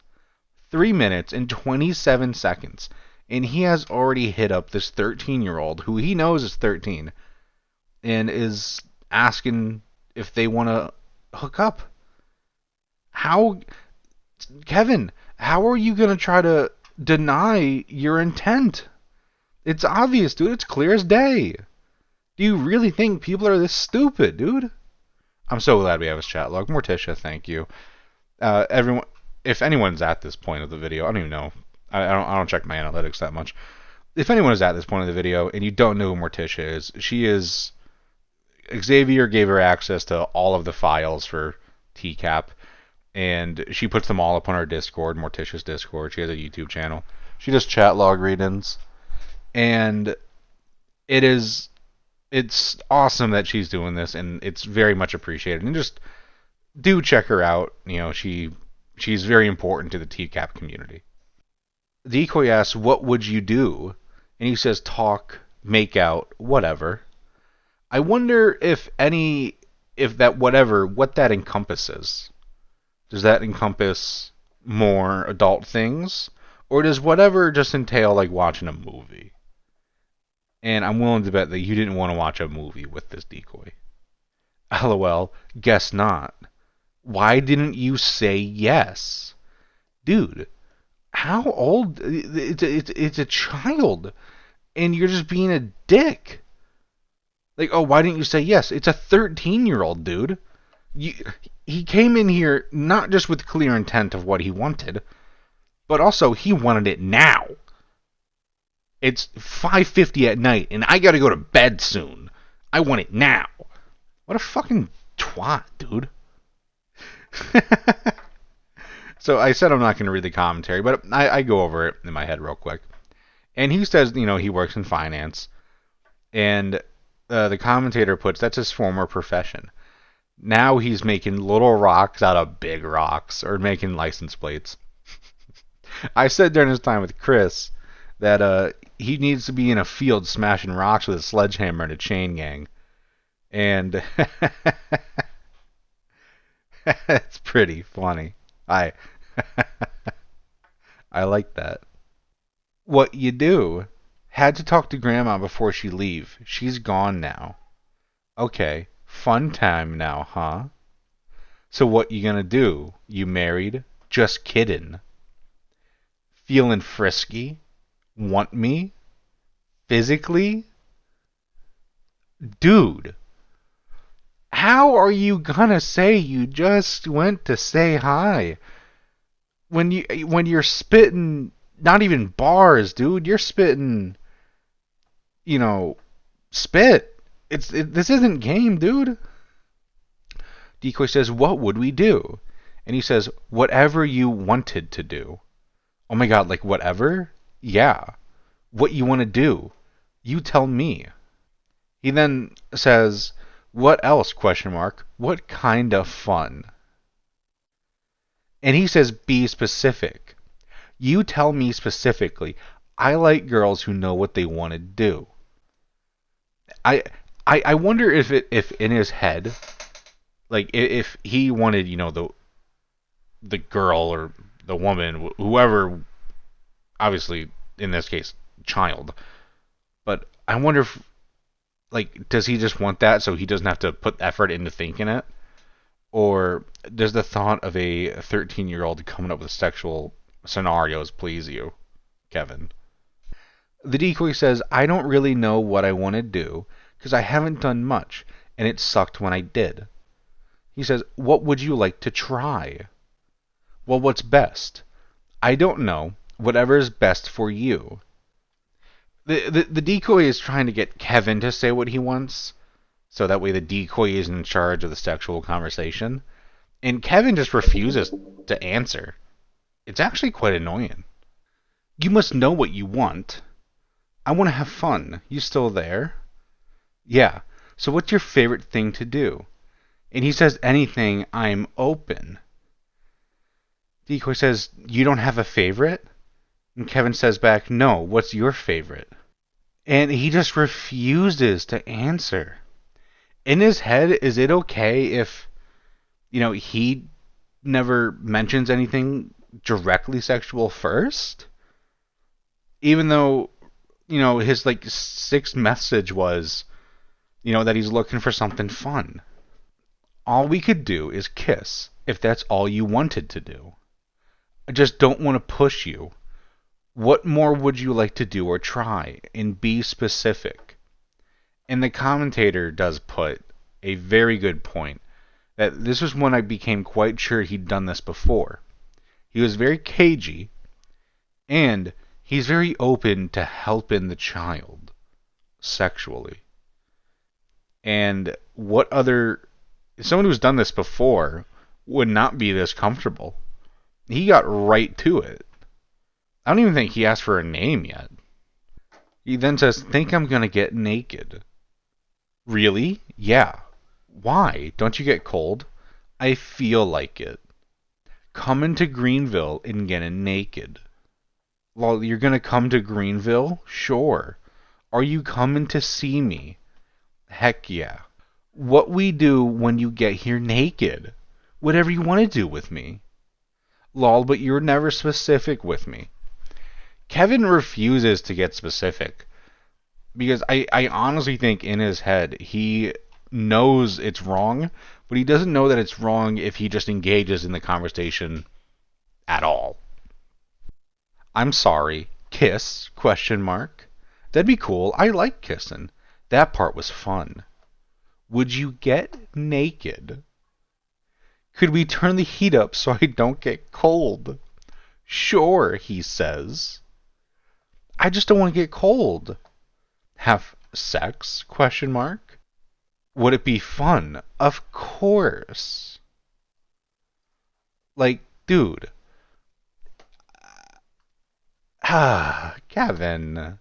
3 minutes and 27 seconds. And he has already hit up this 13-year-old who he knows is 13 and is asking if they want to hook up. How, Kevin, how are you going to try to deny your intent? It's obvious, dude. It's clear as day. Do you really think people are this stupid, dude? I'm so glad we have his chat log. Morticia, thank you. Everyone, if anyone's at this point of the video, I don't even know. I don't check my analytics that much. If anyone is at this point of the video and you don't know who Morticia is, she is... Xavier gave her access to all of the files for TCAP, and she puts them all up on our Discord, Morticia's Discord. She has a YouTube channel. She does chat log read-ins. And it's awesome that she's doing this, and it's very much appreciated. And just do check her out. You know, she's very important to the TCAP community. Decoy asks, what would you do? And he says, talk, make out, whatever. I wonder if that whatever, what that encompasses. Does that encompass more adult things? Or does whatever just entail like watching a movie? And I'm willing to bet that you didn't want to watch a movie with this decoy. LOL, guess not. Why didn't you say yes? Dude, how old? It's a child. And you're just being a dick. Like, oh, why didn't you say yes? It's a 13-year-old, dude. He came in here not just with clear intent of what he wanted, but also he wanted it now. It's 5:50 at night, and I gotta go to bed soon. I want it now. What a fucking twat, dude. So I said I'm not going to read the commentary, but I go over it in my head real quick. And he says, you know, he works in finance. And the commentator puts, that's his former profession. Now he's making little rocks out of big rocks, or making license plates. I said during his time with Chris that he needs to be in a field smashing rocks with a sledgehammer and a chain gang. And it's pretty funny. I like that. What you do? Had to talk to Grandma before she leave. She's gone now. Okay, fun time now, huh? So what you gonna do? You married? Just kiddin'. Feeling frisky? Want me? Physically? Dude, how are you gonna say you just went to say hi when you're spitting not even bars, dude? You're spitting, you know, spit. This isn't game, dude. Decoy says, "What would we do?" And he says, "Whatever you wanted to do." Oh my god, like whatever? Yeah. What you want to do? You tell me. He then says, "What else? Question mark. What kind of fun?" And he says, be specific. You tell me specifically. I like girls who know what they want to do. I I wonder if in his head, like if he wanted, the girl or the woman, whoever, obviously in this case, child. But I wonder if, like, does he just want that so he doesn't have to put effort into thinking it? Or does the thought of a 13-year-old coming up with sexual scenarios please you, Kevin? The decoy says, I don't really know what I want to do because I haven't done much, and it sucked when I did. He says, what would you like to try? Well, what's best? I don't know. Whatever is best for you. The decoy is trying to get Kevin to say what he wants, so that way the decoy is in charge of the sexual conversation. And Kevin just refuses to answer. It's actually quite annoying. You must know what you want. I want to have fun. You still there? Yeah. So what's your favorite thing to do? And he says anything, I'm open. Decoy says, you don't have a favorite? And Kevin says back, no, what's your favorite? And he just refuses to answer. In his head, is it okay if, he never mentions anything directly sexual first? Even though, his like sixth message was, that he's looking for something fun. All we could do is kiss if that's all you wanted to do. I just don't want to push you. What more would you like to do or try? And be specific. And the commentator does put a very good point that this was when I became quite sure he'd done this before. He was very cagey, and he's very open to helping the child sexually. And what other... someone who's done this before would not be this comfortable. He got right to it. I don't even think he asked for a name yet. He then says, think I'm gonna get naked. Really? Yeah. Why? Don't you get cold? I feel like it. Coming to Greenville and getting naked. Well, you're gonna come to Greenville? Sure. Are you coming to see me? Heck yeah. What we do when you get here naked? Whatever you want to do with me. Lol, but you're never specific with me. Kevin refuses to get specific. Because I honestly think in his head, he knows it's wrong, but he doesn't know that it's wrong if he just engages in the conversation at all. I'm sorry. Kiss? Question mark. That'd be cool. I like kissing. That part was fun. Would you get naked? Could we turn the heat up so I don't get cold? Sure, he says. I just don't want to get cold. Have sex? Question mark. Would it be fun? Of course. Like, dude. Kevin.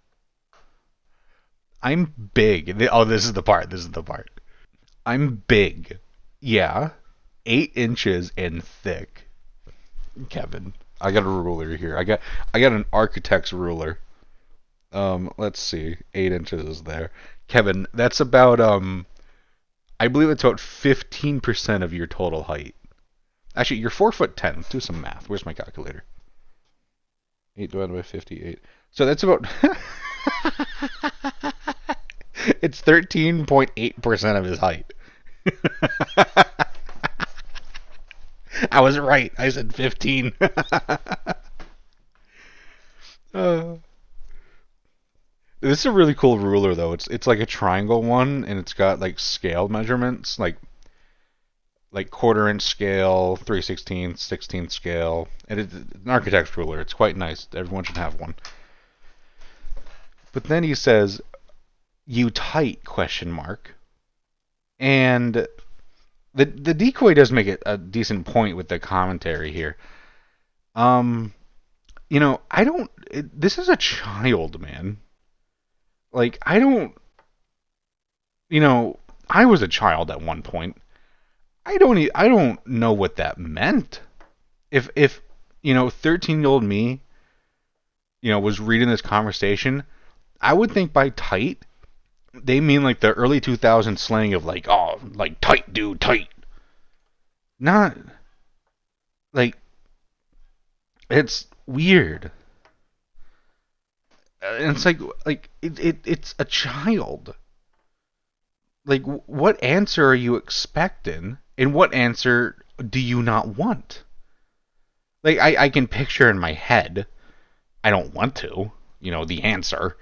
I'm big. Oh, this is the part. This is the part. I'm big. Yeah. 8 inches and thick. Kevin. I got a ruler here. I got an architect's ruler. Let's see. 8 inches is there. Kevin, that's about I believe it's about 15% of your total height. Actually, you're 4'10". Let's do some math. Where's my calculator? 8 divided by 58. So that's about it's 13.8% of his height. I was right. I said 15. This is a really cool ruler, though. It's like a triangle one, and it's got like scale measurements, like quarter-inch scale, 3/16, 16th scale, and it's an architect's ruler. It's quite nice. Everyone should have one. But then he says, "You tight?" Question mark. And the decoy does make it a decent point with the commentary here. I don't. This is a child, man. Like, I don't. I was a child at one point. I don't know what that meant. If 13-year-old me, was reading this conversation, I would think by tight they mean like the early 2000s slang of like, oh, like tight dude, tight. Not like, it's weird. And it's like it's a child. Like, what answer are you expecting, and what answer do you not want? Like, I can picture in my head. I don't want to, the answer.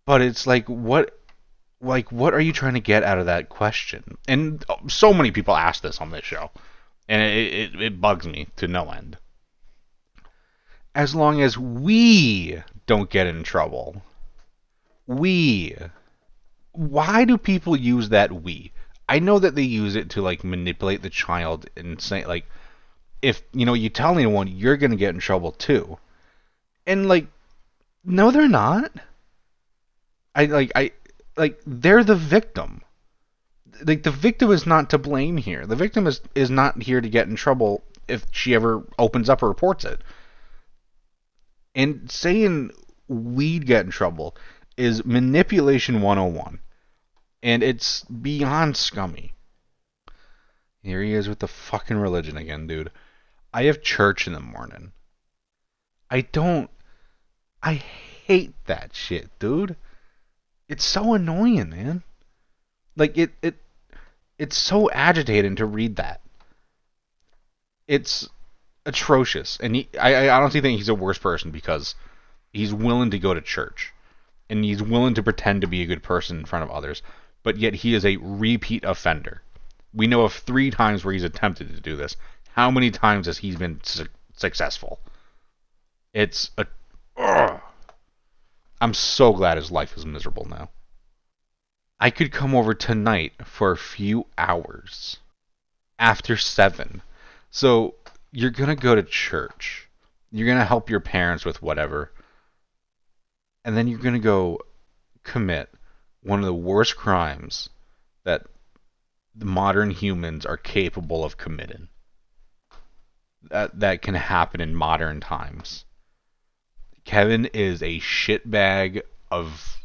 But it's like what are you trying to get out of that question? And so many people ask this on this show, and it bugs me to no end. As long as we don't get in trouble, we. Why do people use that we? I know that they use it to like manipulate the child and say like, if you tell anyone, you're gonna get in trouble too. And like, no, they're not. I they're the victim. Like, the victim is not to blame here. The victim is not here to get in trouble if she ever opens up or reports it. And saying we'd get in trouble is manipulation 101. And it's beyond scummy. Here he is with the fucking religion again, dude. I have church in the morning. I hate that shit, dude. It's so annoying, man. Like, it's so agitating to read that. It's atrocious. And I honestly think he's a worse person because he's willing to go to church. And he's willing to pretend to be a good person in front of others. But yet he is a repeat offender. We know of 3 times where he's attempted to do this. How many times has he been successful? It's a... Ugh. I'm so glad his life is miserable now. I could come over tonight for a few hours. After 7. So, you're going to go to church. You're going to help your parents with whatever. And then you're going to go commit one of the worst crimes that the modern humans are capable of committing. That can happen in modern times. Kevin is a shitbag of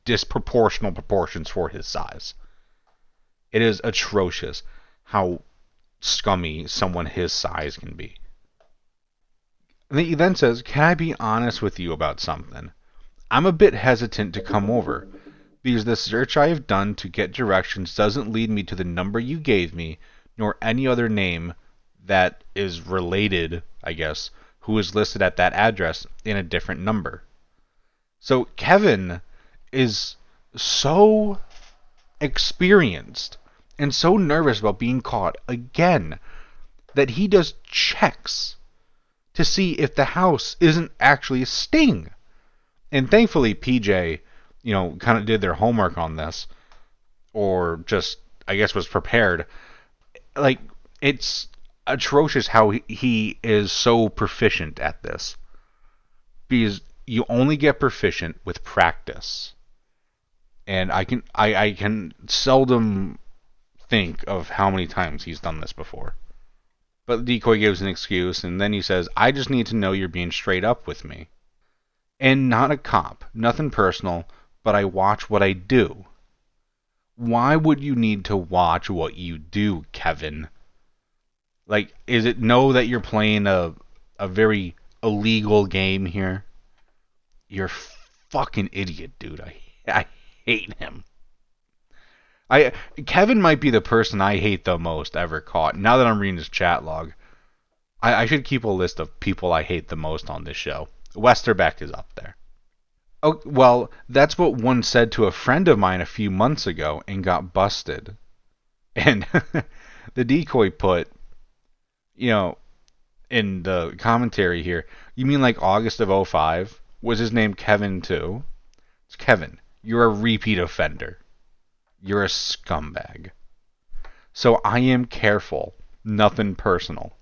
disproportional proportions for his size. It is atrocious how scummy someone his size can be. And he then says, "Can I be honest with you about something? I'm a bit hesitant to come over, because the search I have done to get directions doesn't lead me to the number you gave me, nor any other name that is related, I guess, who is listed at that address in a different number." So Kevin is so experienced and so nervous about being caught again that he does checks to see if the house isn't actually a sting. And thankfully PJ, kind of did their homework on this, or just, I guess, was prepared. Like, it's atrocious how he is so proficient at this, because you only get proficient with practice. And I can seldom think of how many times he's done this before. But the decoy gives an excuse, and then he says, "I just need to know you're being straight up with me. And not a cop, nothing personal, but I watch what I do." Why would you need to watch what you do, Kevin? Like, is it know that you're playing a very illegal game here? You're a fucking idiot, dude. I hate him. Kevin might be the person I hate the most ever caught. Now that I'm reading his chat log, I should keep a list of people I hate the most on this show. Westerbeck is up there. Oh, well, that's what one said to a friend of mine a few months ago and got busted. And the decoy put, in the commentary here, "You mean like August of '05? Was his name Kevin too?" It's Kevin. You're a repeat offender. You're a scumbag. So I am careful. Nothing personal.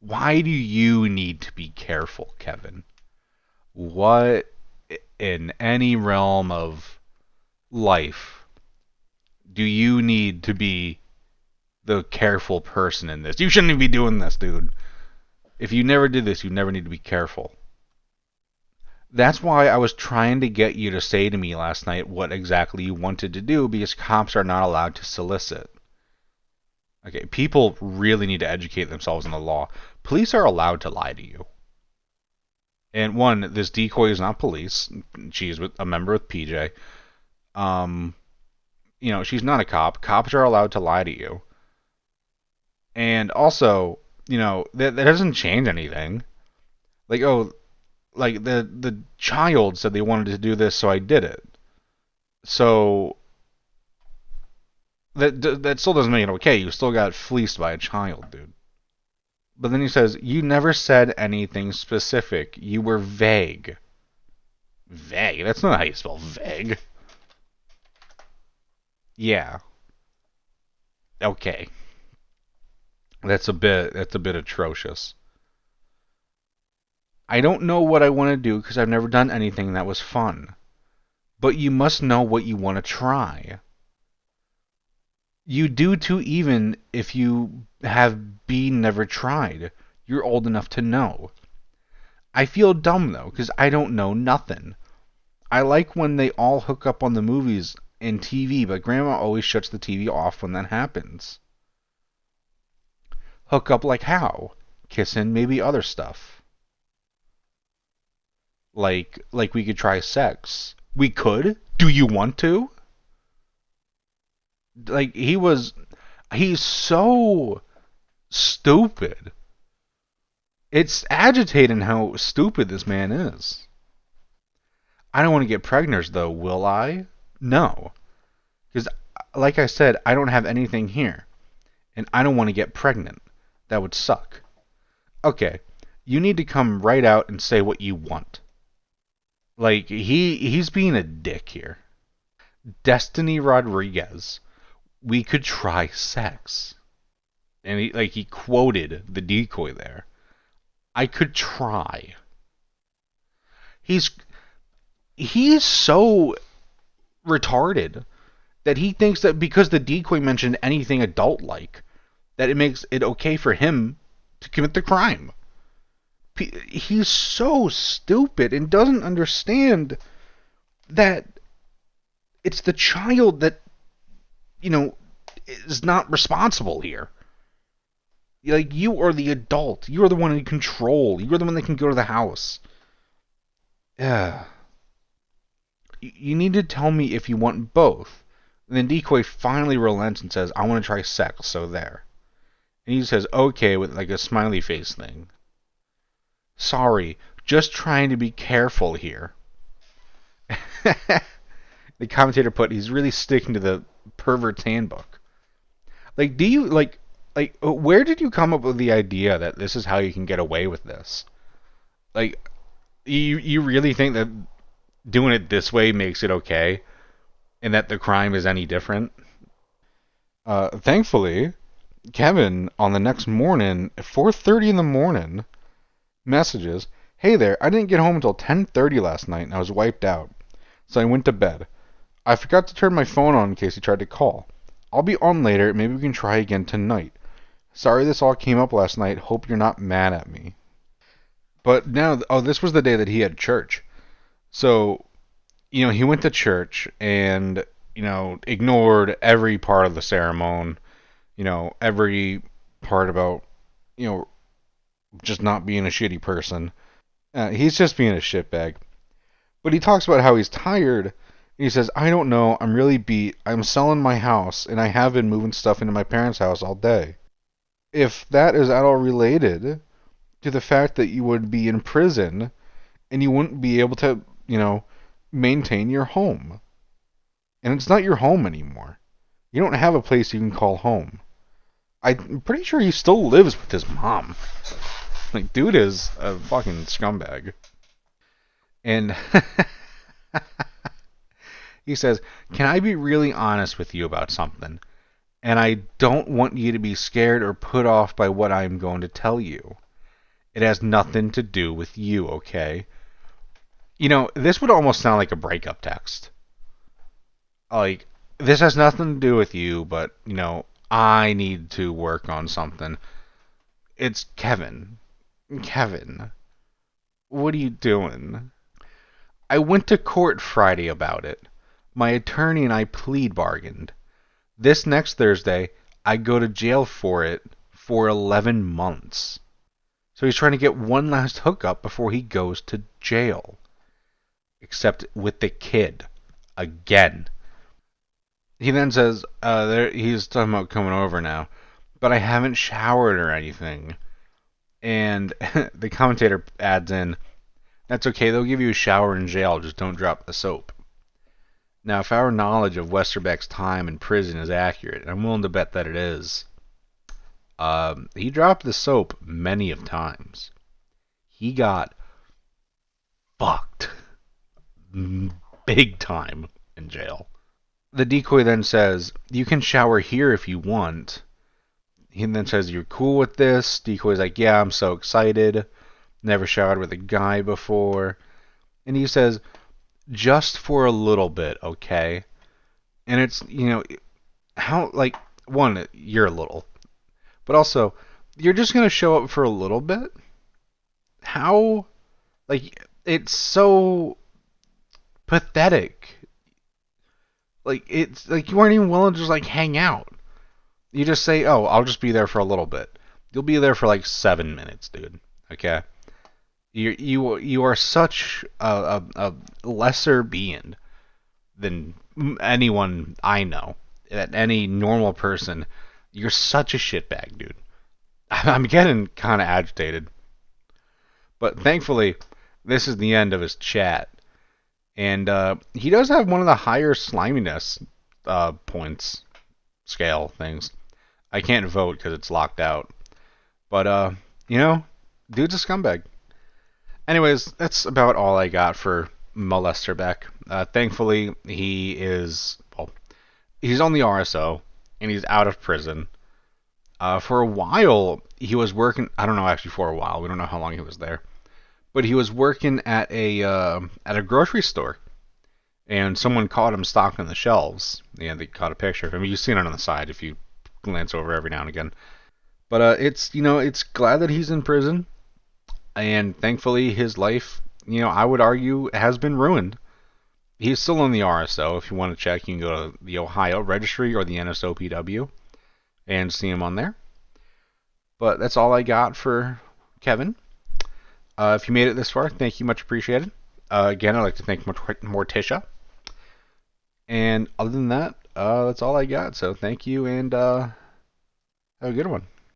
Why do you need to be careful, Kevin? What in any realm of life do you need to be the careful person in this? You shouldn't even be doing this, dude. If you never did this, you never need to be careful. That's why I was trying to get you to say to me last night what exactly you wanted to do, because cops are not allowed to solicit. Okay, people really need to educate themselves on the law. Police are allowed to lie to you. And one, this decoy is not police. She's with a member of PJ. She's not a cop. Cops are allowed to lie to you. And also, that doesn't change anything. Like, oh, like the child said they wanted to do this, so I did it. So that still doesn't make it okay. You still got fleeced by a child, dude. But then he says, you never said anything specific. You were vague. Vague? That's not how you spell vague. Yeah. Okay. That's a bit atrocious. I don't know what I want to do because I've never done anything that was fun. But you must know what you want to try. You do too, even if you have been never tried. You're old enough to know. I feel dumb though, because I don't know nothing. I like when they all hook up on the movies and TV, but Grandma always shuts the TV off when that happens. Hook up like how? Kissing, maybe other stuff. Like we could try sex. We could? Do you want to? Like, he's so stupid. It's agitating how stupid this man is. I don't want to get pregnant, though, will I? No. Because, like I said, I don't have anything here. And I don't want to get pregnant. That would suck. Okay, you need to come right out and say what you want. Like, he's being a dick here. Destiny Rodriguez. We could try sex. And he quoted the decoy there. I could try. He's so retarded that he thinks that because the decoy mentioned anything adult-like, that it makes it okay for him to commit the crime. He's so stupid and doesn't understand that it's the child that, is not responsible here. Like, you are the adult. You are the one in control. You are the one that can go to the house. Yeah. You need to tell me if you want both. And then Decoy finally relents and says, I want to try sex, so there. And he says, okay, with like a smiley face thing. Sorry, just trying to be careful here. The commentator put, he's really sticking to the pervert's handbook. Like, do you, like, where did you come up with the idea that this is how you can get away with this? Like, you really think that doing it this way makes it okay? And that the crime is any different? Thankfully, Kevin, on the next morning, at 4:30 in the morning, messages, hey there, I didn't get home until 10:30 last night and I was wiped out. So I went to bed. I forgot to turn my phone on in case he tried to call. I'll be on later, maybe we can try again tonight. Sorry this all came up last night, hope you're not mad at me. But now, this was the day that he had church. So, he went to church and, ignored every part of the ceremony, every part about, just not being a shitty person. He's just being a shitbag. But he talks about how he's tired. He says, I don't know, I'm really beat. I'm selling my house, and I have been moving stuff into my parents' house all day. If that is at all related to the fact that you would be in prison, and you wouldn't be able to, maintain your home. And it's not your home anymore. You don't have a place you can call home. I'm pretty sure he still lives with his mom. Like, dude is a fucking scumbag. And he says, can I be really honest with you about something? And I don't want you to be scared or put off by what I'm going to tell you. It has nothing to do with you, okay? This would almost sound like a breakup text. Like, this has nothing to do with you, but, I need to work on something. It's Kevin. Kevin, what are you doing? I went to court Friday about it. My attorney and I plead bargained. This next Thursday, I go to jail for it for 11 months. So he's trying to get one last hookup before he goes to jail. Except with the kid. Again. He then says, he's talking about coming over now, but I haven't showered or anything. And the commentator adds in, that's okay, they'll give you a shower in jail, just don't drop the soap. Now, if our knowledge of Westerbeck's time in prison is accurate, and I'm willing to bet that it is, he dropped the soap many of times. He got fucked big time in jail. The decoy then says, you can shower here if you want. He then says, you're cool with this? Decoy's like, yeah, I'm so excited. Never showered with a guy before. And he says, just for a little bit, okay? And it's, how, like, one, you're a little. But also, you're just going to show up for a little bit? How? Like, it's so pathetic. Like, it's like you weren't even willing to just, like, hang out. You just say, oh, I'll just be there for a little bit. You'll be there for, like, 7 minutes, dude. Okay? You are such a lesser being than anyone I know. Any normal person. You're such a shitbag, dude. I'm getting kind of agitated. But thankfully, this is the end of his chat. And he does have one of the higher sliminess points scale things. I can't vote because it's locked out. But, dude's a scumbag. Anyways, that's about all I got for Westerbeck. Thankfully, he's on the RSO, and he's out of prison. For a while, he was working, I don't know actually for a while, we don't know how long he was there. But he was working at a grocery store, and someone caught him stocking the shelves. Yeah, they caught a picture of him. You've seen it on the side if you glance over every now and again. But it's glad that he's in prison, and thankfully his life, I would argue, has been ruined. He's still in the RSO. If you want to check, you can go to the Ohio Registry or the NSOPW and see him on there. But that's all I got for Kevin. If you made it this far, thank you, much appreciated. Again, I'd like to thank Morticia. And other than that, that's all I got. So thank you, and have a good one.